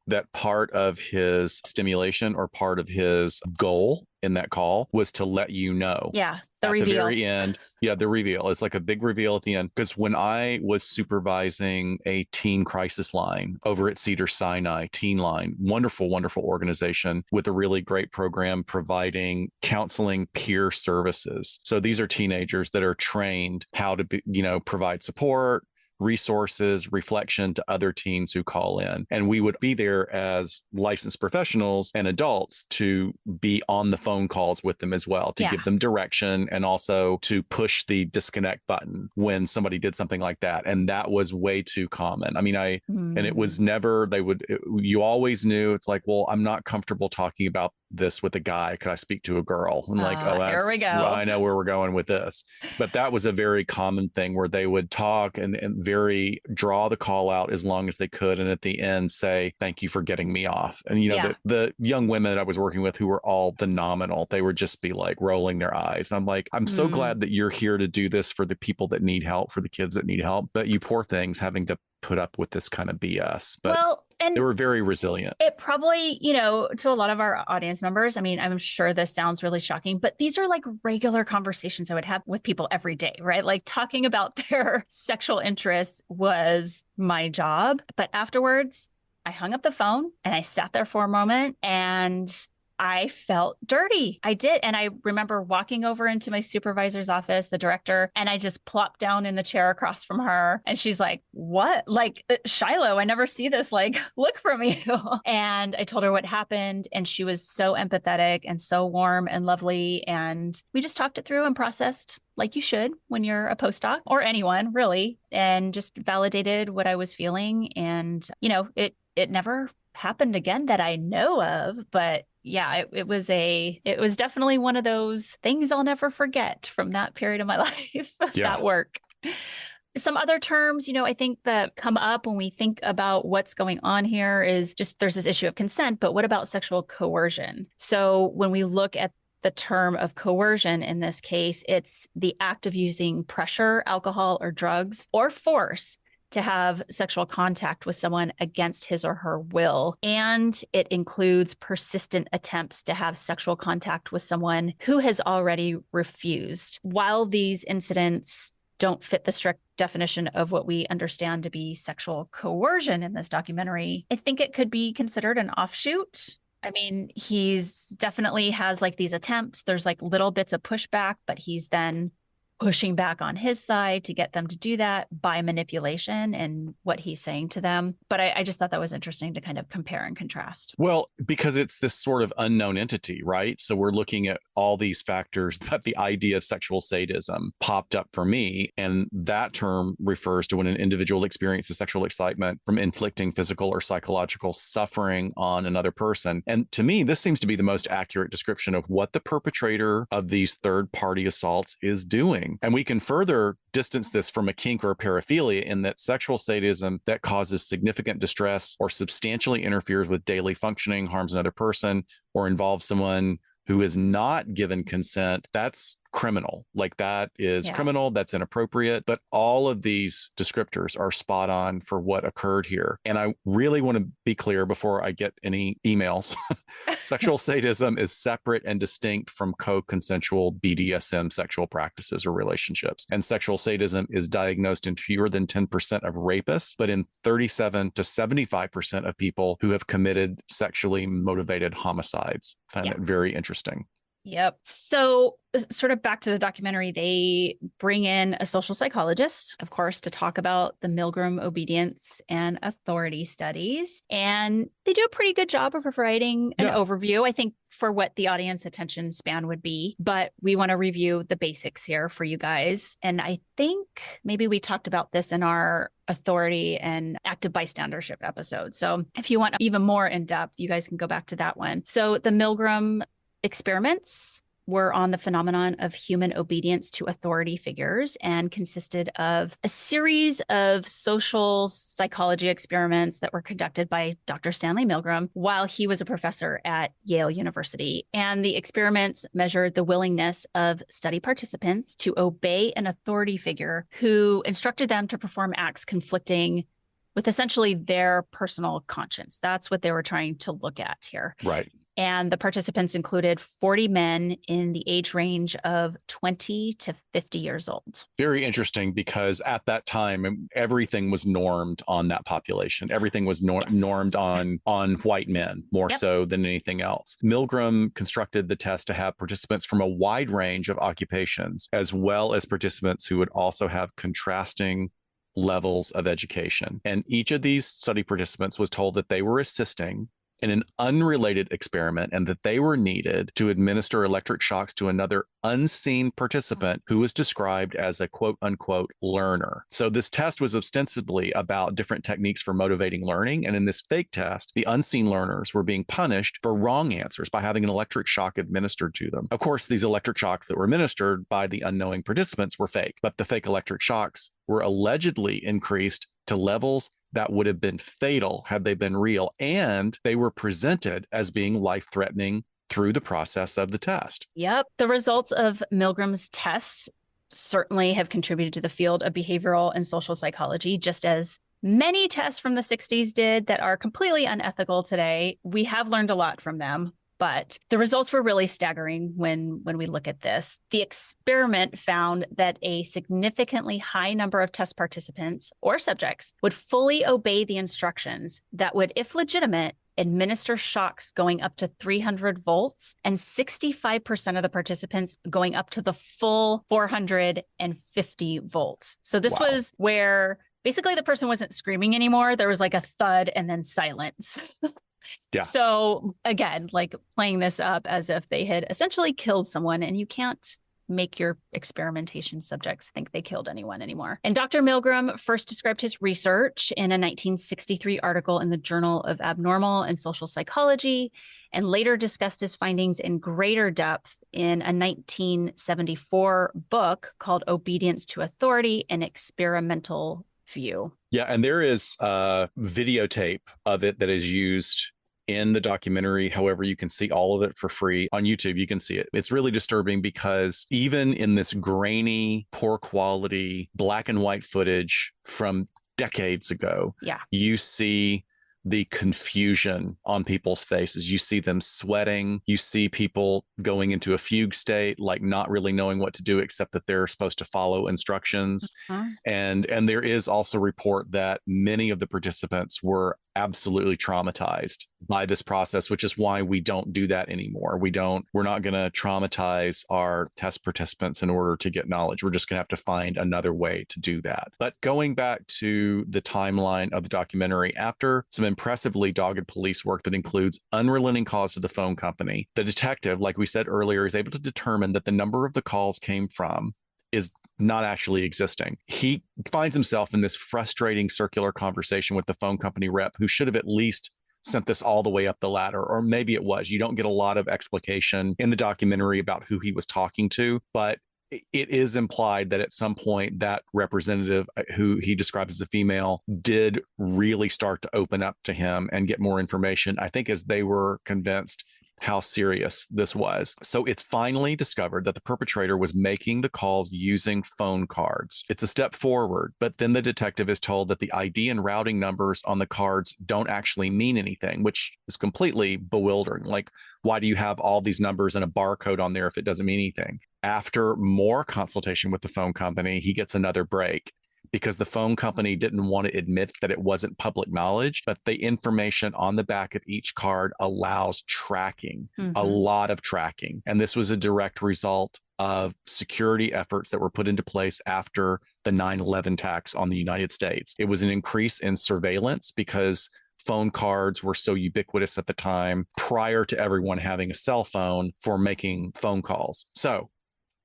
A: that part of his stimulation or part of his goal in that call was to let you know.
B: Yeah. The
A: at
B: reveal.
A: The very end. Yeah, the reveal. It's like a big reveal at the end. Because when I was supervising a teen crisis line over at Cedars-Sinai Teen Line, wonderful, wonderful organization with a really great program providing counseling peer services. So these are teenagers that are trained how to provide support, resources, reflection to other teens who call in. And we would be there as licensed professionals and adults to be on the phone calls with them as well, to give them direction and also to push the disconnect button when somebody did something like that. And that was way too common. I mean, and it was never, you always knew it's like, well, I'm not comfortable talking about this with a guy. Could I speak to a girl? I'm like, oh,
B: here we go.
A: Well, I know where we're going with this. But that was a very common thing where they would talk and very draw the call out as long as they could. And at the end say, thank you for getting me off. And, the young women that I was working with who were all phenomenal, they would just be like rolling their eyes. I'm like, I'm so glad that you're here to do this for the people that need help, for the kids that need help. But you poor things having to put up with this kind of BS. But they were very resilient.
B: It probably, to a lot of our audience members, I mean, I'm sure this sounds really shocking, but these are like regular conversations I would have with people every day, right? Like talking about their sexual interests was my job. But afterwards, I hung up the phone and I sat there for a moment and I felt dirty. I did. And I remember walking over into my supervisor's office, the director, and I just plopped down in the chair across from her. And she's like, what? Like, Shiloh, I never see this like look from you. And I told her what happened. And she was so empathetic and so warm and lovely. And we just talked it through and processed like you should when you're a postdoc or anyone really, and just validated what I was feeling. And, it never happened again that I know of, but it was definitely one of those things I'll never forget from that period of my life, that work. Some other terms, I think that come up when we think about what's going on here is just there's this issue of consent, but what about sexual coercion? So when we look at the term of coercion in this case, it's the act of using pressure, alcohol, or drugs, or force to have sexual contact with someone against his or her will. And it includes persistent attempts to have sexual contact with someone who has already refused. While these incidents don't fit the strict definition of what we understand to be sexual coercion in this documentary, I think it could be considered an offshoot. I mean, he's definitely has like these attempts. There's like little bits of pushback, but he's then pushing back on his side to get them to do that by manipulation and what he's saying to them. But I just thought that was interesting to kind of compare and contrast.
A: Well, because it's this sort of unknown entity, right? So we're looking at all these factors that the idea of sexual sadism popped up for me. And that term refers to when an individual experiences sexual excitement from inflicting physical or psychological suffering on another person. And to me, this seems to be the most accurate description of what the perpetrator of these third-party assaults is doing. And we can further distance this from a kink or a paraphilia in that sexual sadism that causes significant distress or substantially interferes with daily functioning, harms another person, or involves someone who is not given consent, that's criminal. Like that is criminal, that's inappropriate. But all of these descriptors are spot on for what occurred here. And I really want to be clear before I get any emails. Sexual sadism is separate and distinct from co-consensual BDSM sexual practices or relationships. And sexual sadism is diagnosed in fewer than 10% of rapists, but in 37 to 75% of people who have committed sexually motivated homicides. I find that very interesting.
B: Yep. So sort of back to the documentary, they bring in a social psychologist, of course, to talk about the Milgram obedience and authority studies. And they do a pretty good job of providing an overview, I think, for what the audience attention span would be. But we want to review the basics here for you guys. And I think maybe we talked about this in our authority and active bystandership episode. So if you want even more in depth, you guys can go back to that one. So the Milgram experiments were on the phenomenon of human obedience to authority figures and consisted of a series of social psychology experiments that were conducted by Dr. Stanley Milgram while he was a professor at Yale University. And the experiments measured the willingness of study participants to obey an authority figure who instructed them to perform acts conflicting with essentially their personal conscience. That's what they were trying to look at here.
A: Right.
B: And the participants included 40 men in the age range of 20 to 50 years old.
A: Very interesting, because at that time, everything was normed on that population. Everything was normed on white men more so than anything else. Milgram constructed the test to have participants from a wide range of occupations, as well as participants who would also have contrasting levels of education. And each of these study participants was told that they were assisting in an unrelated experiment and that they were needed to administer electric shocks to another unseen participant who was described as a quote unquote learner. So this test was ostensibly about different techniques for motivating learning. And in this fake test, the unseen learners were being punished for wrong answers by having an electric shock administered to them. Of course, these electric shocks that were administered by the unknowing participants were fake, but the fake electric shocks were allegedly increased to levels that would have been fatal had they been real. And they were presented as being life-threatening through the process of the test.
B: Yep. The results of Milgram's tests certainly have contributed to the field of behavioral and social psychology, just as many tests from the 60s did that are completely unethical today. We have learned a lot from them. But the results were really staggering when we look at this. The experiment found that a significantly high number of test participants or subjects would fully obey the instructions that would, if legitimate, administer shocks going up to 300 volts, and 65% of the participants going up to the full 450 volts. So this was where basically the person wasn't screaming anymore. There was like a thud and then silence.
A: Yeah.
B: So again, like playing this up as if they had essentially killed someone, and you can't make your experimentation subjects think they killed anyone anymore. And Dr. Milgram first described his research in a 1963 article in the Journal of Abnormal and Social Psychology, and later discussed his findings in greater depth in a 1974 book called Obedience to Authority: An Experimental View.
A: Yeah, and there is a videotape of it that is used in the documentary. However, you can see all of it for free on YouTube. You can see it. It's really disturbing because even in this grainy, poor quality, black and white footage from decades ago, you see the confusion on people's faces. You see them sweating. You see people going into a fugue state, like not really knowing what to do except that they're supposed to follow instructions. And there is also a report that many of the participants were absolutely traumatized by this process, which is why we don't do that anymore. We're not going to traumatize our test participants in order to get knowledge. We're just going to have to find another way to do that. But going back to the timeline of the documentary, after some impressively dogged police work that includes unrelenting calls to the phone company, the detective, like we said earlier, is able to determine that the number of the calls came from is not actually existing. He finds himself in this frustrating circular conversation with the phone company rep who should have at least sent this all the way up the ladder, or maybe it was. You don't get a lot of explication in the documentary about who he was talking to, but it is implied that at some point that representative, who he describes as a female, did really start to open up to him and get more information, I think, as they were convinced how serious this was. So it's finally discovered that the perpetrator was making the calls using phone cards. It's a step forward, but then the detective is told that the ID and routing numbers on the cards don't actually mean anything, which is completely bewildering. Like, why do you have all these numbers and a barcode on there if it doesn't mean anything? After more consultation with the phone company, he gets another break, because the phone company didn't want to admit that it wasn't public knowledge, but the information on the back of each card allows tracking, a lot of tracking. And this was a direct result of security efforts that were put into place after the 9/11 attacks on the United States. It was an increase in surveillance because phone cards were so ubiquitous at the time, prior to everyone having a cell phone for making phone calls. So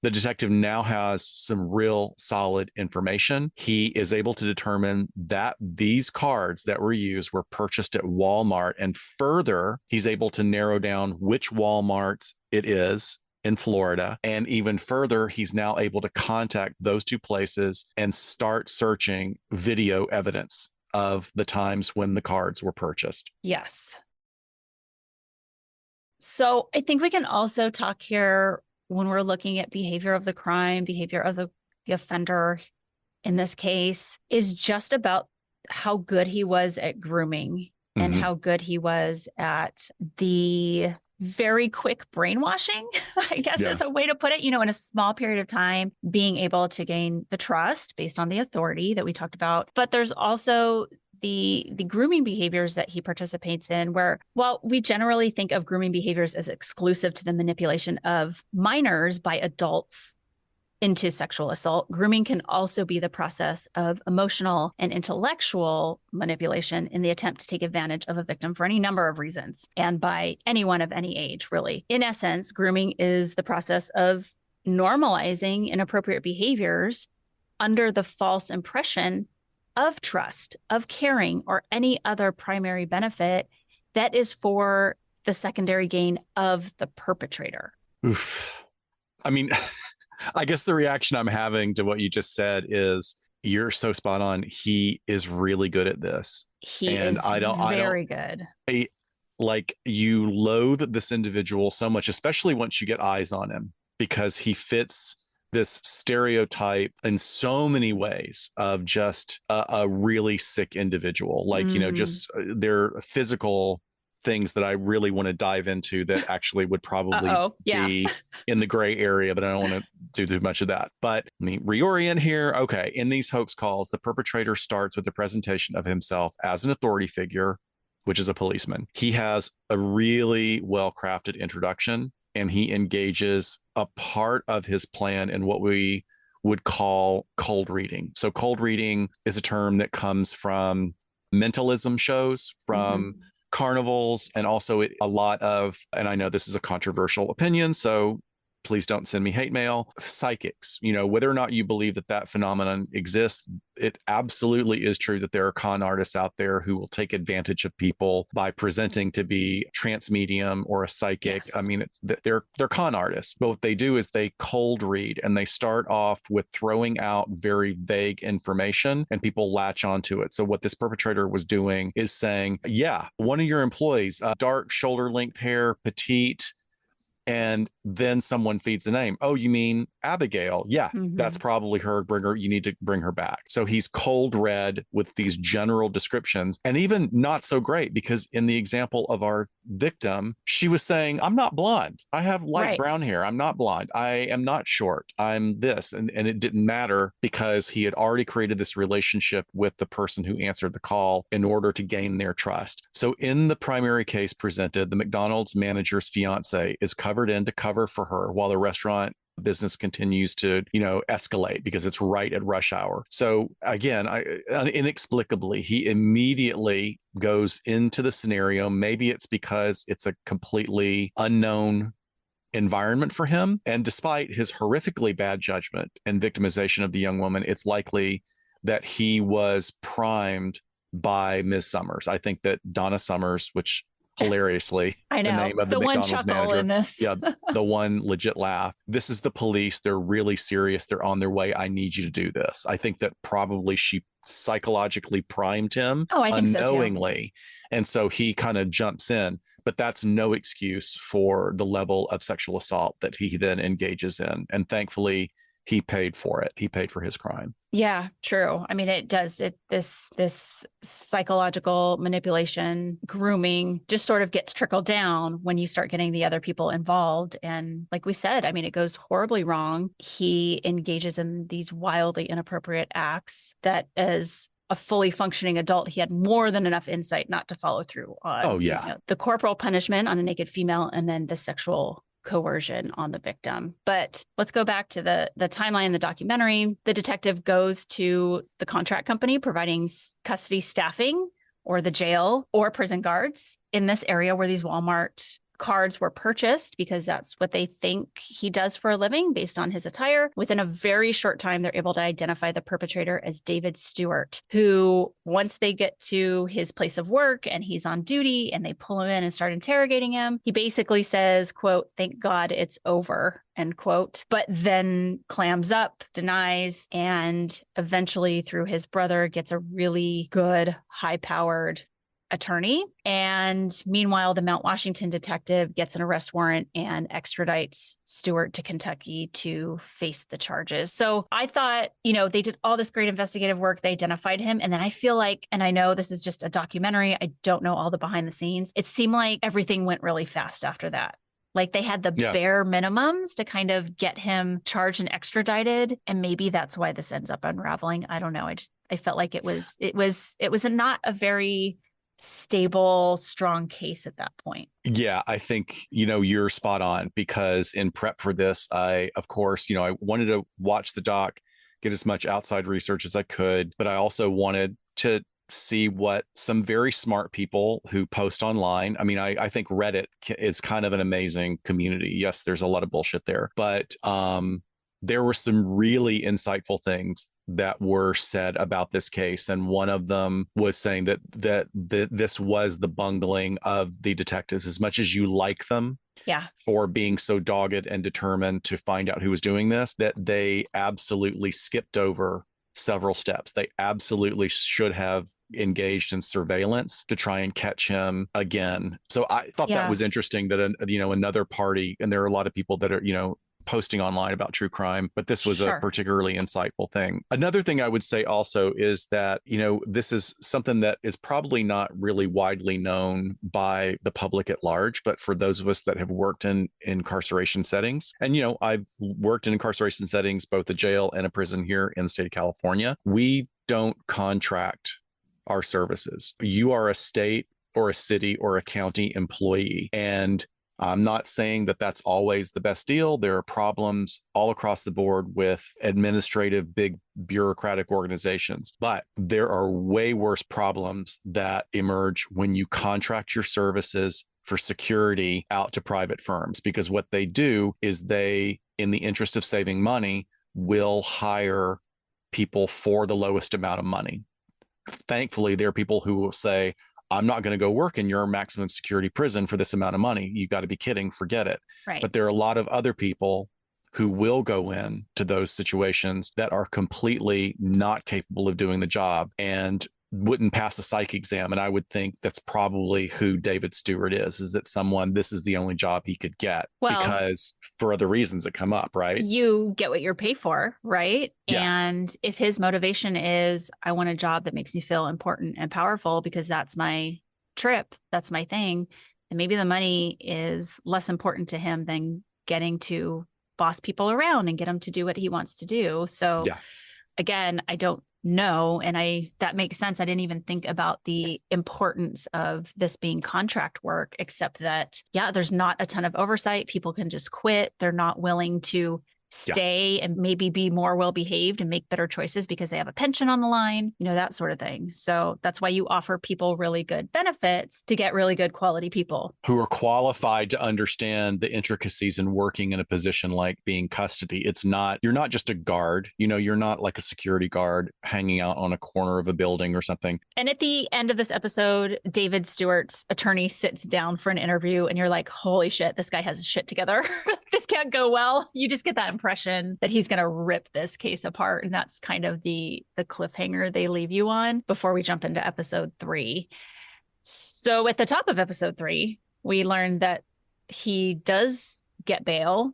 A: the detective now has some real solid information. He is able to determine that these cards that were used were purchased at Walmart. And further, he's able to narrow down which Walmarts it is in Florida. And even further, he's now able to contact those two places and start searching video evidence of the times when the cards were purchased.
B: Yes. So I think we can also talk here, when we're looking at behavior of the crime, behavior of the offender in this case, is just about how good he was at grooming and how good he was at the very quick brainwashing, I guess is a way to put it, in a small period of time, being able to gain the trust based on the authority that we talked about. But there's also the grooming behaviors that he participates in, where, while we generally think of grooming behaviors as exclusive to the manipulation of minors by adults into sexual assault, grooming can also be the process of emotional and intellectual manipulation in the attempt to take advantage of a victim for any number of reasons, and by anyone of any age, really. In essence, grooming is the process of normalizing inappropriate behaviors under the false impression of trust, of caring, or any other primary benefit that is for the secondary gain of the perpetrator.
A: Oof. I mean, I guess the reaction I'm having to what you just said is, you're so spot on. He is really good at this.
B: He is very good.
A: Like, you loathe this individual so much, especially once you get eyes on him, because he fits this stereotype in so many ways of just a really sick individual. Like, just their physical things that I really want to dive into that actually would probably be in the gray area, but I don't want to do too much of that. But let me reorient here. Okay. In these hoax calls, the perpetrator starts with the presentation of himself as an authority figure, which is a policeman. He has a really well-crafted introduction, and he engages a part of his plan in what we would call cold reading. So cold reading is a term that comes from mentalism shows, from carnivals, and also a lot of, and I know this is a controversial opinion, so please don't send me hate mail. Psychics, whether or not you believe that that phenomenon exists, it absolutely is true that there are con artists out there who will take advantage of people by presenting to be trance medium or a psychic.
B: Yes.
A: I mean, they're con artists. But what they do is they cold read, and they start off with throwing out very vague information, and people latch onto it. So what this perpetrator was doing is saying, yeah, one of your employees, dark shoulder length hair, petite, and then someone feeds the name. Oh, you mean Abigail? Yeah, that's probably her. You need to bring her back. So he's cold read with these general descriptions, and even not so great, because in the example of our victim, she was saying, I'm not blonde. I have light brown hair. I'm not blonde. I am not short. I'm this. And it didn't matter, because he had already created this relationship with the person who answered the call in order to gain their trust. So in the primary case presented, the McDonald's manager's fiance is covered in to cover for her while the restaurant business continues to, escalate, because it's right at rush hour. So again, inexplicably, he immediately goes into the scenario. Maybe it's because it's a completely unknown environment for him. And despite his horrifically bad judgment and victimization of the young woman, it's likely that he was primed by Ms. Summers. I think that Donna Summers, which hilariously,
B: I know,
A: the name of the
B: one
A: McDonald's
B: chuckle
A: manager,
B: in this.
A: yeah, the one legit laugh. This is the police. They're really serious. They're on their way. I need you to do this. I think that probably she psychologically primed him unknowingly. And so he kind of jumps in. But that's no excuse for the level of sexual assault that he then engages in. And thankfully, he paid for it. He paid for his crime.
B: Yeah, true. I mean, it does. This psychological manipulation, grooming just sort of gets trickled down when you start getting the other people involved. And like we said, I mean, it goes horribly wrong. He engages in these wildly inappropriate acts that, as a fully functioning adult, he had more than enough insight not to follow through on.
A: Oh, yeah.
B: The corporal punishment on a naked female, and then the sexual coercion on the victim. But let's go back to the timeline in the documentary. The detective goes to the contract company providing custody staffing, or the jail or prison guards in this area where these Walmart cards were purchased, because that's what they think he does for a living based on his attire. Within a very short time, they're able to identify the perpetrator as David Stewart, who, once they get to his place of work and he's on duty and they pull him in and start interrogating him, he basically says, quote, "Thank God it's over," end quote, but then clams up, denies, and eventually, through his brother, gets a really good, high-powered attorney. And meanwhile, the Mount Washington detective gets an arrest warrant and extradites Stewart to Kentucky to face the charges. So I thought, they did all this great investigative work. They identified him. And then I feel like, and I know this is just a documentary, I don't know all the behind the scenes, it seemed like everything went really fast after that. Like they had the bare minimums to kind of get him charged and extradited. And maybe that's why this ends up unraveling. I don't know. I felt like it was not a very stable, strong case at that point.
A: Yeah, I think, you're spot on, because in prep for this, I wanted to watch the doc, get as much outside research as I could, but I also wanted to see what some very smart people who post online. I mean, I think Reddit is kind of an amazing community. Yes, there's a lot of bullshit there, but there were some really insightful things that were said about this case. And one of them was saying that this was the bungling of the detectives. As much as you like them for being so dogged and determined to find out who was doing this, that they absolutely skipped over several steps. They absolutely should have engaged in surveillance to try and catch him again. So I thought that was interesting that, another party, and there are a lot of people that are, posting online about true crime, but this was a particularly insightful thing. Another thing I would say also is that, this is something that is probably not really widely known by the public at large, but for those of us that have worked in incarceration settings, and, I've worked in incarceration settings, both a jail and a prison here in the state of California, we don't contract our services. You are a state or a city or a county employee, and I'm not saying that that's always the best deal. There are problems all across the board with administrative, big bureaucratic organizations, but there are way worse problems that emerge when you contract your services for security out to private firms, because what they do is they, in the interest of saving money, will hire people for the lowest amount of money. Thankfully, there are people who will say, I'm not going to go work in your maximum security prison for this amount of money. You got to be kidding. Forget it.
B: Right.
A: But there are a lot of other people who will go in to those situations that are completely not capable of doing the job and wouldn't pass a psych exam. And I would think that's probably who David Stewart is that someone, this is the only job he could get, because for other reasons that come up, right?
B: You get what you're paid for, right?
A: Yeah.
B: And if his motivation is, I want a job that makes me feel important and powerful because that's my trip, that's my thing, then maybe the money is less important to him than getting to boss people around and get him to do what he wants to do. So again, I don't know. And that makes sense. I didn't even think about the importance of this being contract work, except that, there's not a ton of oversight. People can just quit. They're not willing to stay and maybe be more well-behaved and make better choices because they have a pension on the line, that sort of thing. So that's why you offer people really good benefits to get really good quality people
A: who are qualified to understand the intricacies in working in a position like being custody. You're not just a guard, you're not like a security guard hanging out on a corner of a building or something.
B: And at the end of this episode, David Stewart's attorney sits down for an interview and you're like, holy shit, this guy has his shit together. This can't go well. You just get that impression that he's going to rip this case apart. And that's kind of the cliffhanger they leave you on before we jump into episode 3. So at the top of episode 3, we learned that he does get bail.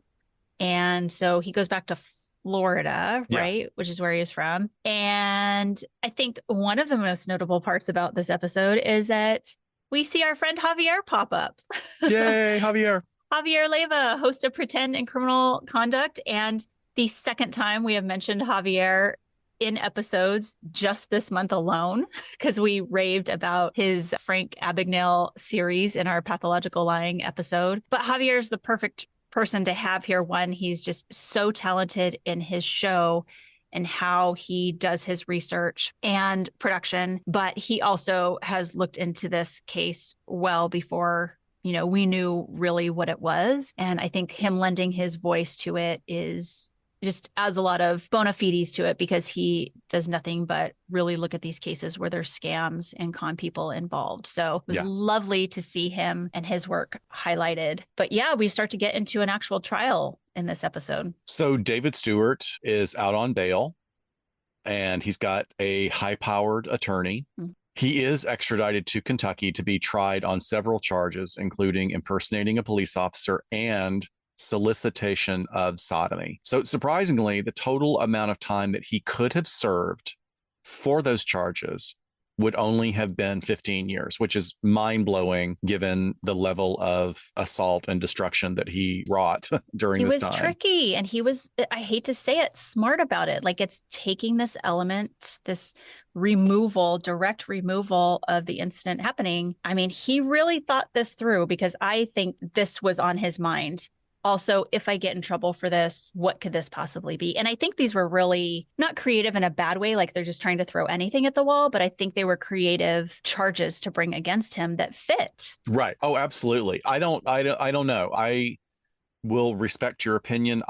B: And so he goes back to Florida, right? Which is where he is from. And I think one of the most notable parts about this episode is that we see our friend Javier pop up.
A: Yay, Javier.
B: Javier Leiva, host of Pretend and Criminal Conduct. And the second time we have mentioned Javier in episodes just this month alone, because we raved about his Frank Abagnale series in our Pathological Lying episode. But Javier is the perfect person to have here. One, he's just so talented in his show and how he does his research and production, but he also has looked into this case well before we knew really what it was. And I think him lending his voice to it just adds a lot of bona fides to it, because he does nothing but really look at these cases where there's scams and con people involved. So it was lovely to see him and his work highlighted. But we start to get into an actual trial in this episode.
A: So David Stewart is out on bail and he's got a high-powered attorney. Mm-hmm. He is extradited to Kentucky to be tried on several charges, including impersonating a police officer and solicitation of sodomy. So surprisingly, the total amount of time that he could have served for those charges would only have been 15 years, which is mind-blowing given the level of assault and destruction that he wrought during this time.
B: He was tricky, and he was, I hate to say it, smart about it. Like, it's taking this element, this direct removal of the incident happening. I mean, he really thought this through, because I think this was on his mind. Also, if I get in trouble for this, what could this possibly be? And I think these were really not creative in a bad way, like they're just trying to throw anything at the wall, but I think they were creative charges to bring against him that fit.
A: Right. Oh, absolutely. I don't know. I will respect your opinion.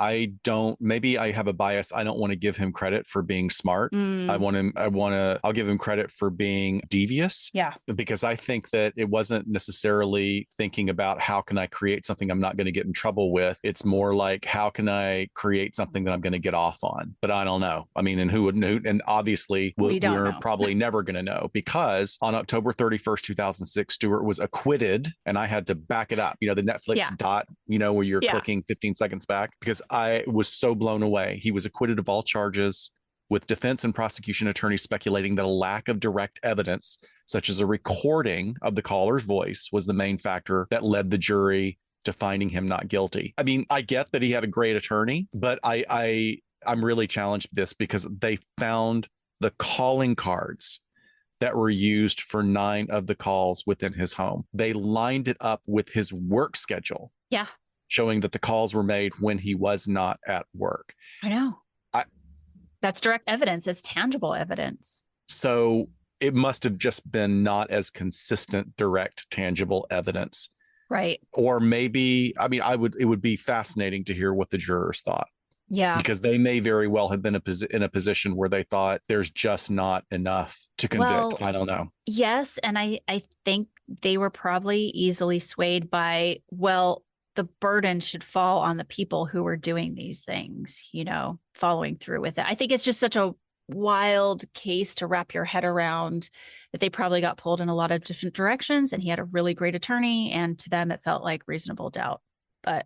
A: Maybe I have a bias. I don't want to give him credit for being smart. I'll give him credit for being devious.
B: Yeah.
A: Because I think that it wasn't necessarily thinking about how can I create something I'm not going to get in trouble with. It's more like, how can I create something that I'm going to get off on? But I don't know. I mean, and who would know? And obviously we're probably never going to know, because on October 31st, 2006, Stewart was acquitted, and I had to back it up. The Netflix dot, where you're clicking 15 seconds back, because I was so blown away. He was acquitted of all charges, with defense and prosecution attorneys speculating that a lack of direct evidence, such as a recording of the caller's voice, was the main factor that led the jury to finding him not guilty. I mean, I get that he had a great attorney, but I'm really challenged with this, because they found the calling cards that were used for 9 of the calls within his home. They lined it up with his work schedule.
B: Yeah.
A: Showing that the calls were made when he was not at work.
B: I know. That's direct evidence. It's tangible evidence.
A: So it must have just been not as consistent, direct, tangible evidence
B: Right.
A: Or maybe, I mean, it would be fascinating to hear what the jurors thought,
B: Yeah.
A: because they may very well have been in a position where they thought there's just not enough to convict.
B: Well,
A: I don't know.
B: yes. And I think they were probably easily swayed by, well, the burden should fall on the people who were doing these things, following through with it. I think it's just such a wild case to wrap your head around, that they probably got pulled in a lot of different directions, and he had a really great attorney, and to them it felt like reasonable doubt. But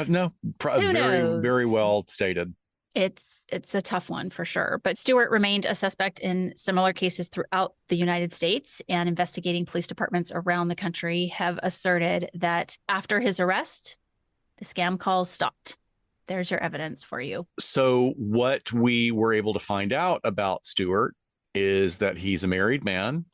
A: No,
B: who
A: very, very
B: knows?
A: well stated.
B: It's a tough one for sure. But Stewart remained a suspect in similar cases throughout the United States, and investigating police departments around the country have asserted that after his arrest, the scam calls stopped. There's your evidence for you.
A: So what we were able to find out about Stewart is that he's a married man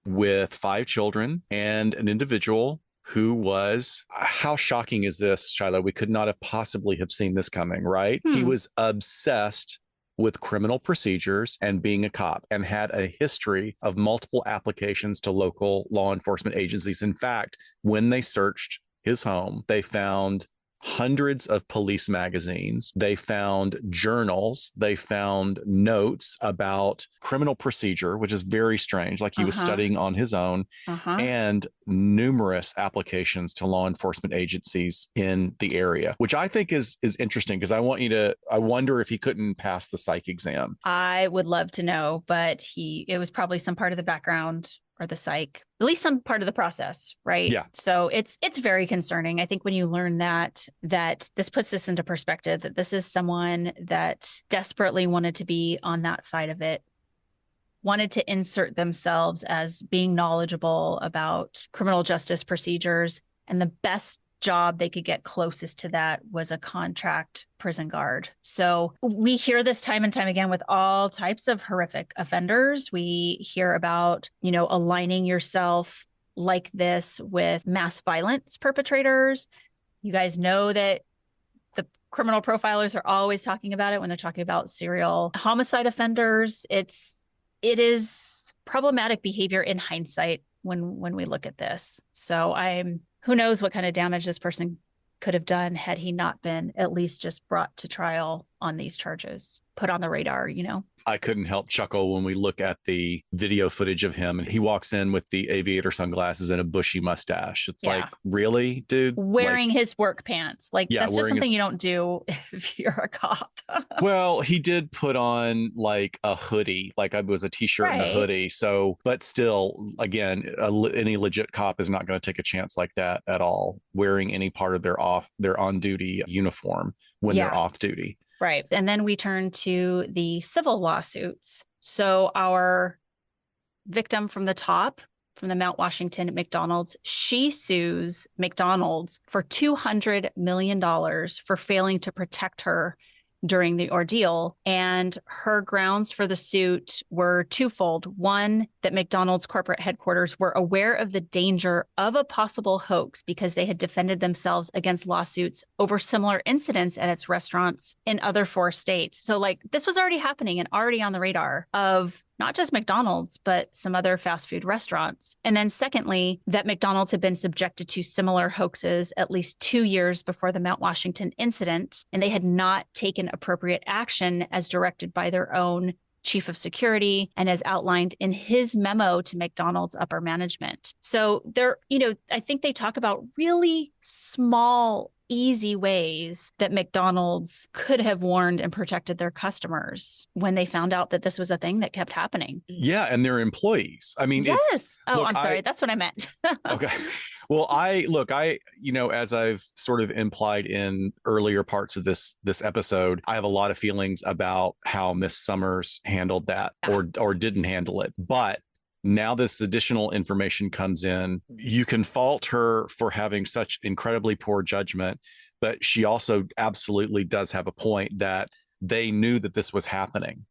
A: with 5 children and an individual who was, how shocking is this, Shiloh? We could not have possibly have seen this coming, right? He was obsessed with criminal procedures and being a cop, and had a history of multiple applications to local law enforcement agencies. In fact, when they searched his home, they found hundreds of police magazines. They found journals. They found notes about criminal procedure, which is very strange, like he was studying on his own, and numerous applications to law enforcement agencies in the area, which I think is interesting, because I wonder if he couldn't pass the psych exam.
B: I would love to know, but it was probably some part of the background or the psych, at least some part of the process, right?
A: Yeah.
B: So it's very concerning. I think when you learn that this puts this into perspective, that this is someone that desperately wanted to be on that side of it, wanted to insert themselves as being knowledgeable about criminal justice procedures, and the best job they could get closest to that was a contract prison guard. So we hear this time and time again with all types of horrific offenders. We hear about, aligning yourself like this with mass violence perpetrators. You guys know that the criminal profilers are always talking about it when they're talking about serial homicide offenders. It is problematic behavior in hindsight when we look at this. So who knows what kind of damage this person could have done had he not been at least just brought to trial on these charges, put on the radar,
A: I couldn't help chuckle when we look at the video footage of him, and he walks in with the aviator sunglasses and a bushy mustache. It's like, really, dude?
B: Wearing his work pants. That's just something you don't do if you're a cop.
A: Well, he did put on like a hoodie, like it was a t-shirt and a hoodie. So, but still, again, any legit cop is not going to take a chance like that at all, wearing any part of their on-duty uniform when they're off duty.
B: Right. And then we turn to the civil lawsuits. So our victim from the top, from the Mount Washington McDonald's, she sues McDonald's for $200 million for failing to protect her during the ordeal. And her grounds for the suit were twofold. One, that McDonald's corporate headquarters were aware of the danger of a possible hoax because they had defended themselves against lawsuits over similar incidents at its restaurants in other 4 states. So this was already happening and already on the radar of not just McDonald's, but some other fast food restaurants. And then secondly, that McDonald's had been subjected to similar hoaxes at least 2 years before the Mount Washington incident, and they had not taken appropriate action as directed by their own chief of security and as outlined in his memo to McDonald's upper management. So I think they talk about really small, easy ways that McDonald's could have warned and protected their customers when they found out that this was a thing that kept happening.
A: Yeah, and their employees. I mean,
B: yes. I'm sorry. That's what I meant.
A: Okay. Well, as I've sort of implied in earlier parts of this episode, I have a lot of feelings about how Miss Summers handled that or didn't handle it. But now this additional information comes in. You can fault her for having such incredibly poor judgment, but she also absolutely does have a point that they knew that this was happening,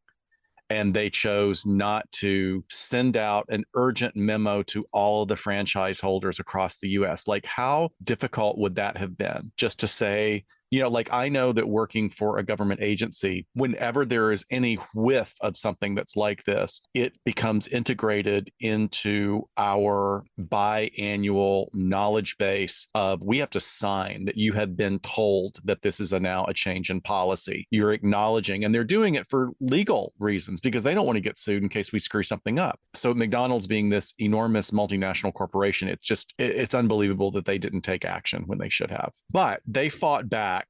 A: and they chose not to send out an urgent memo to all of the franchise holders across the US. Like, how difficult would that have been, just to say, Like I know that working for a government agency, whenever there is any whiff of something that's like this, it becomes integrated into our biannual knowledge base of we have to sign that you have been told that this is now a change in policy. You're acknowledging, and they're doing it for legal reasons because they don't want to get sued in case we screw something up. So McDonald's being this enormous multinational corporation, it's unbelievable that they didn't take action when they should have. But they fought back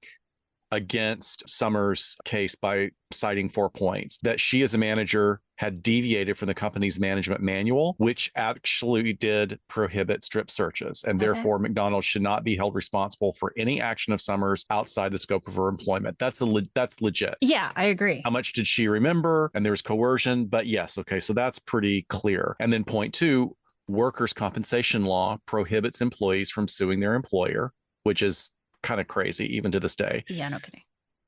A: against Summers' case by citing 4 points: that she as a manager had deviated from the company's management manual, which actually did prohibit strip searches, and therefore McDonald's should not be held responsible for any action of Summers outside the scope of her employment. That's legit.
B: Yeah, I agree.
A: How much did she remember? And there was coercion, but yes, okay, so that's pretty clear. And then point 2, workers' compensation law prohibits employees from suing their employer, which is kind of crazy even to this day.
B: Yeah, no kidding.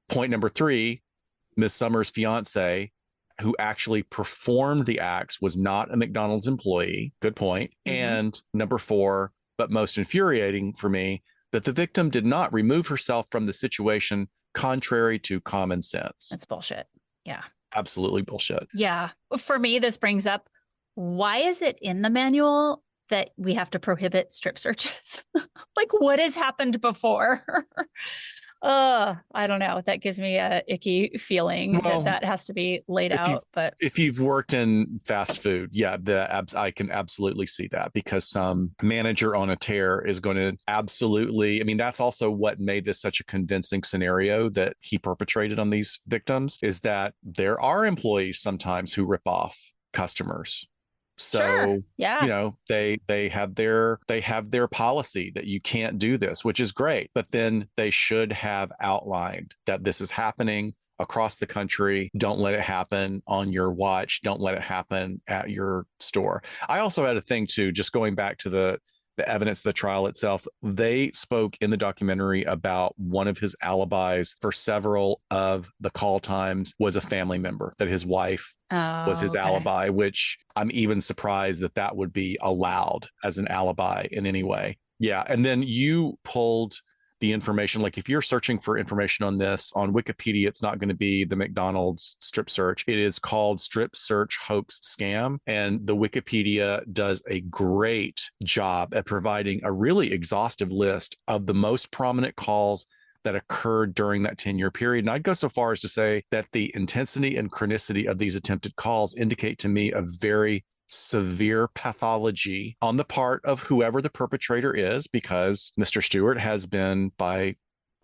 A: Point number 3, Ms. Summers' fiance, who actually performed the acts, was not a McDonald's employee. Good point. And number 4, but most infuriating for me, that the victim did not remove herself from the situation contrary to common sense.
B: That's bullshit. Yeah.
A: Absolutely bullshit.
B: Yeah. For me, this brings up, why is it in the manual that we have to prohibit strip searches? Like, what has happened before? I don't know. That gives me a icky feeling that has to be laid out. But
A: if you've worked in fast food, yeah, I can absolutely see that, because some manager on a tear is going to absolutely. I mean, that's also what made this such a convincing scenario that he perpetrated on these victims, is that there are employees sometimes who rip off customers. So,
B: sure. Yeah.
A: they have their policy that you can't do this, which is great. But then they should have outlined that this is happening across the country. Don't let it happen on your watch. Don't let it happen at your store. I also had a thing too, just going back to the evidence of the trial itself. They spoke in the documentary about one of his alibis for several of the call times was a family member, that his wife was his alibi, which I'm even surprised that would be allowed as an alibi in any way. Yeah. And then you pulled the information, like if you're searching for information on this on Wikipedia, it's not going to be the McDonald's strip search. It is called Strip Search Hoax Scam. And the Wikipedia does a great job at providing a really exhaustive list of the most prominent calls that occurred during that 10-year period. And I'd go so far as to say that the intensity and chronicity of these attempted calls indicate to me a very severe pathology on the part of whoever the perpetrator is, because Mr. Stewart has been, by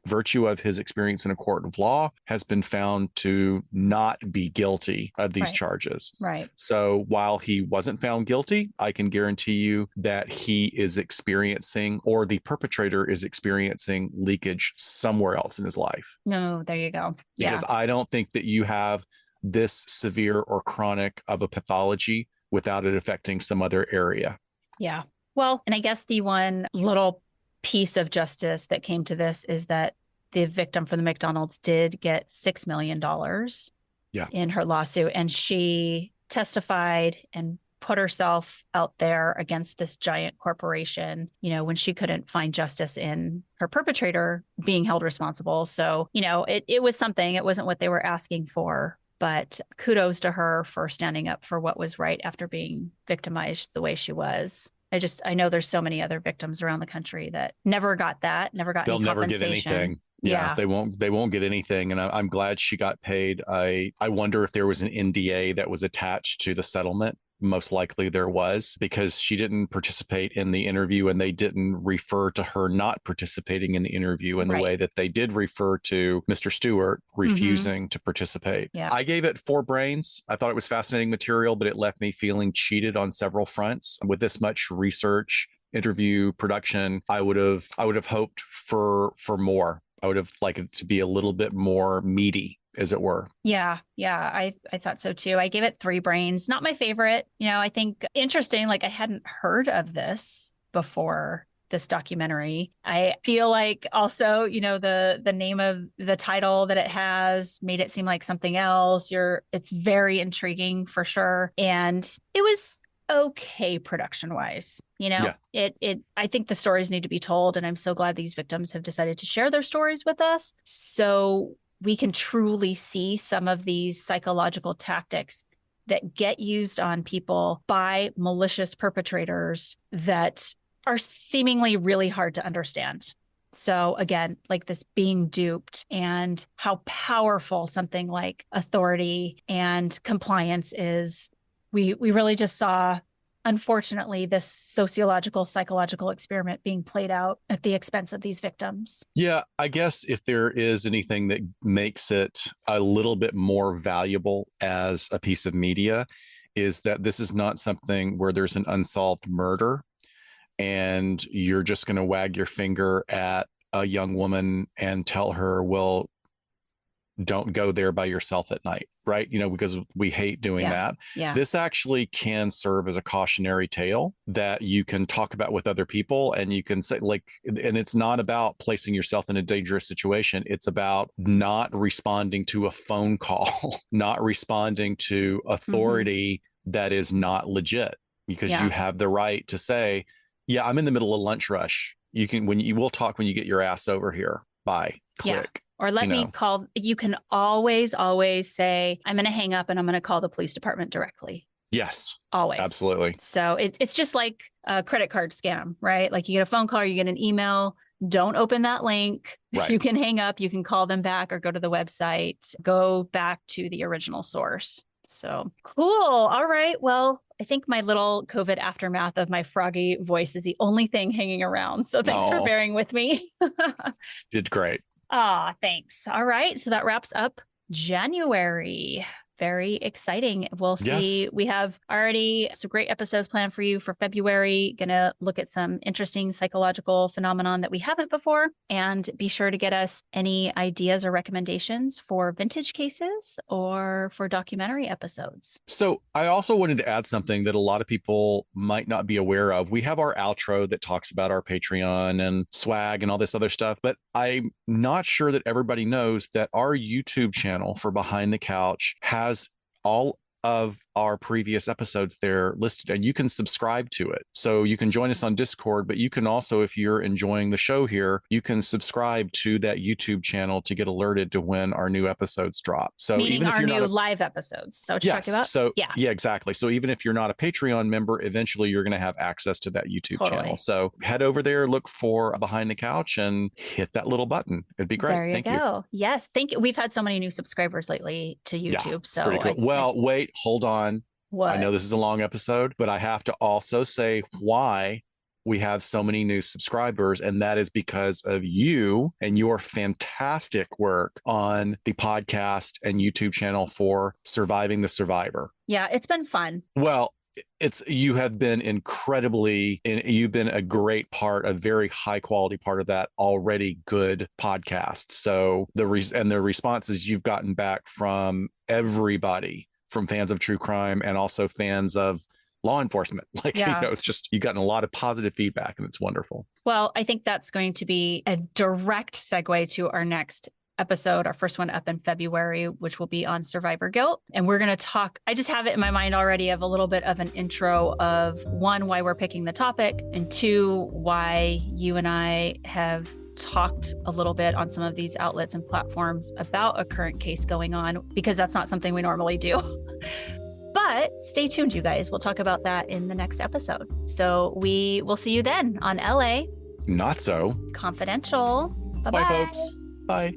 A: virtue of his experience in a court of law, has been found to not be guilty of these charges.
B: Right.
A: So while he wasn't found guilty, I can guarantee you that he is experiencing, or the perpetrator is experiencing, leakage somewhere else in his life.
B: No, there you go.
A: Because I don't think that you have this severe or chronic of a pathology without it affecting some other area.
B: Yeah. Well, and I guess the one little piece of justice that came to this is that the victim from the McDonald's did get $6 million in her lawsuit. And she testified and put herself out there against this giant corporation, when she couldn't find justice in her perpetrator being held responsible. So, it was something. It wasn't what they were asking for. But kudos to her for standing up for what was right after being victimized the way she was. I know there's so many other victims around the country that never got any compensation.
A: They'll never get anything. Yeah, they won't get anything. And I'm glad she got paid. I wonder if there was an NDA that was attached to the settlement. Most likely there was, because she didn't participate in the interview, and they didn't refer to her not participating in the interview in the way that they did refer to Mr. Stewart refusing to participate.
B: Yeah.
A: I gave it 4 brains. I thought it was fascinating material, but it left me feeling cheated on several fronts. With this much research, interview, production, I would have hoped for more. I would have liked it to be a little bit more meaty, as it were.
B: Yeah. I thought so too. I gave it 3 brains. Not my favorite. I think interesting. Like, I hadn't heard of this before this documentary. I feel like also, the name of the title that it has made it seem like something else. It's very intriguing for sure. And it was okay production wise. I think the stories need to be told, and I'm so glad these victims have decided to share their stories with us so we can truly see some of these psychological tactics that get used on people by malicious perpetrators that are seemingly really hard to understand. So again, like this being duped and how powerful something like authority and compliance is. We really just saw, unfortunately, this sociological, psychological experiment being played out at the expense of these victims.
A: Yeah, I guess if there is anything that makes it a little bit more valuable as a piece of media, is that this is not something where there's an unsolved murder and you're just going to wag your finger at a young woman and tell her, well, don't go there by yourself at night, right? Because we hate doing that.
B: Yeah.
A: This actually can serve as a cautionary tale that you can talk about with other people, and you can say, and it's not about placing yourself in a dangerous situation. It's about not responding to a phone call, not responding to authority that is not legit, because you have the right to say, yeah, I'm in the middle of lunch rush. We'll talk when you get your ass over here. Bye. Click.
B: Yeah. Or let me call. You can always say, I'm going to hang up and I'm going to call the police department directly.
A: Yes.
B: Always.
A: Absolutely.
B: So it's just like a credit card scam, right? Like you get a phone call or you get an email. Don't open that link.
A: Right.
B: You can hang up. You can call them back or go to the website. Go back to the original source. So cool. All right. Well, I think my little COVID aftermath of my froggy voice is the only thing hanging around. So thanks for bearing with me.
A: Did great.
B: Thanks. All right. So that wraps up January. Very exciting. We'll see. Yes. We have already some great episodes planned for you for February. Going to look at some interesting psychological phenomenon that we haven't before. And be sure to get us any ideas or recommendations for vintage cases or for documentary episodes.
A: So I also wanted to add something that a lot of people might not be aware of. We have our outro that talks about our Patreon and swag and all this other stuff, but I'm not sure that everybody knows that our YouTube channel for Behind the Couch has all of our previous episodes there listed, and you can subscribe to it. So you can join us on Discord, but you can also, if you're enjoying the show here, you can subscribe to that YouTube channel to get alerted to when our new episodes drop. So
B: meaning
A: even if
B: our
A: you're
B: new
A: not
B: live episodes. So what you're talking about?
A: So yeah, exactly. So even if you're not a Patreon member, eventually you're going to have access to that YouTube channel. So head over there, look for Behind the Couch, and hit that little button. It'd be great.
B: There you
A: Thank
B: go. Yes, thank you. We've had so many new subscribers lately to YouTube.
A: Yeah, so pretty cool. Wait, hold on.
B: What?
A: I know this is a long episode, but I have to also say why we have so many new subscribers, and that is because of you and your fantastic work on the podcast and YouTube channel for Surviving the Survivor.
B: Yeah, it's been fun.
A: Well, you have been you've been a great part, a very high quality part of that already good podcast. So the responses you've gotten back from everybody, from fans of true crime and also fans of law enforcement, it's just, you've gotten a lot of positive feedback, and it's wonderful.
B: Well, I think that's going to be a direct segue to our next episode, our first one up in February, which will be on survivor guilt. And we're going to talk, I just have it in my mind already, of a little bit of an intro of, one, why we're picking the topic, and two, why you and I have talked a little bit on some of these outlets and platforms about a current case going on, because that's not something we normally do. But stay tuned, you guys. We'll talk about that in the next episode. So we will see you then on LA
A: Not So
B: Confidential. Bye-bye.
A: Bye, folks. Bye.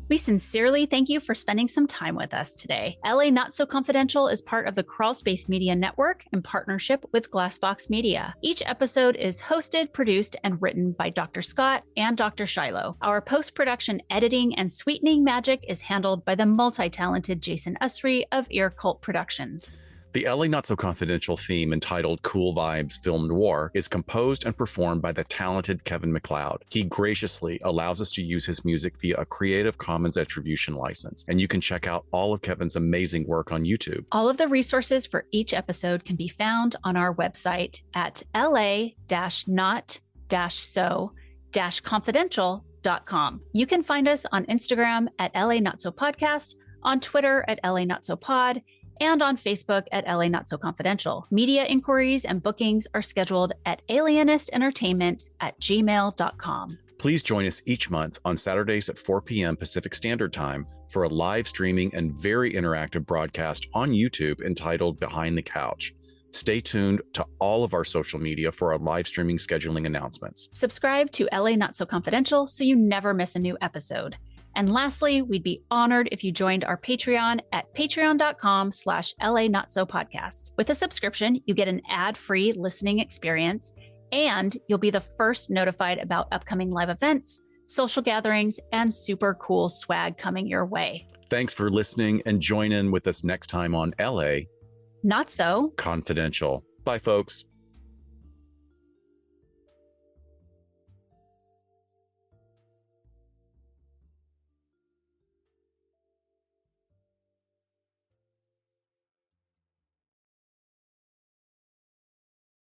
B: We sincerely thank you for spending some time with us today. LA Not So Confidential is part of the Crawl Space Media Network in partnership with Glassbox Media. Each episode is hosted, produced, and written by Dr. Scott and Dr. Shiloh. Our post-production editing and sweetening magic is handled by the multi-talented Jason Usry of Ear Cult Productions.
A: The LA Not So Confidential theme, entitled Cool Vibes Film Noir, is composed and performed by the talented Kevin MacLeod. He graciously allows us to use his music via a Creative Commons Attribution license, and you can check out all of Kevin's amazing work on YouTube.
B: All of the resources for each episode can be found on our website at la-not-so-confidential.com. You can find us on Instagram at LA Not So Podcast, on Twitter at LA Not So Pod, and on Facebook at LA Not So Confidential. Media inquiries and bookings are scheduled at alienissentertainment@gmail.com.
A: Please join us each month on Saturdays at 4 p.m. Pacific Standard Time for a live streaming and very interactive broadcast on YouTube entitled Behind the Couch. Stay tuned to all of our social media for our live streaming scheduling announcements.
B: Subscribe to LA Not So Confidential so you never miss a new episode. And lastly, we'd be honored if you joined our Patreon at patreon.com/LA Not So Podcast. With a subscription, you get an ad-free listening experience, and you'll be the first notified about upcoming live events, social gatherings, and super cool swag coming your way.
A: Thanks for listening, and join in with us next time on LA
B: Not So
A: Confidential. Bye, folks.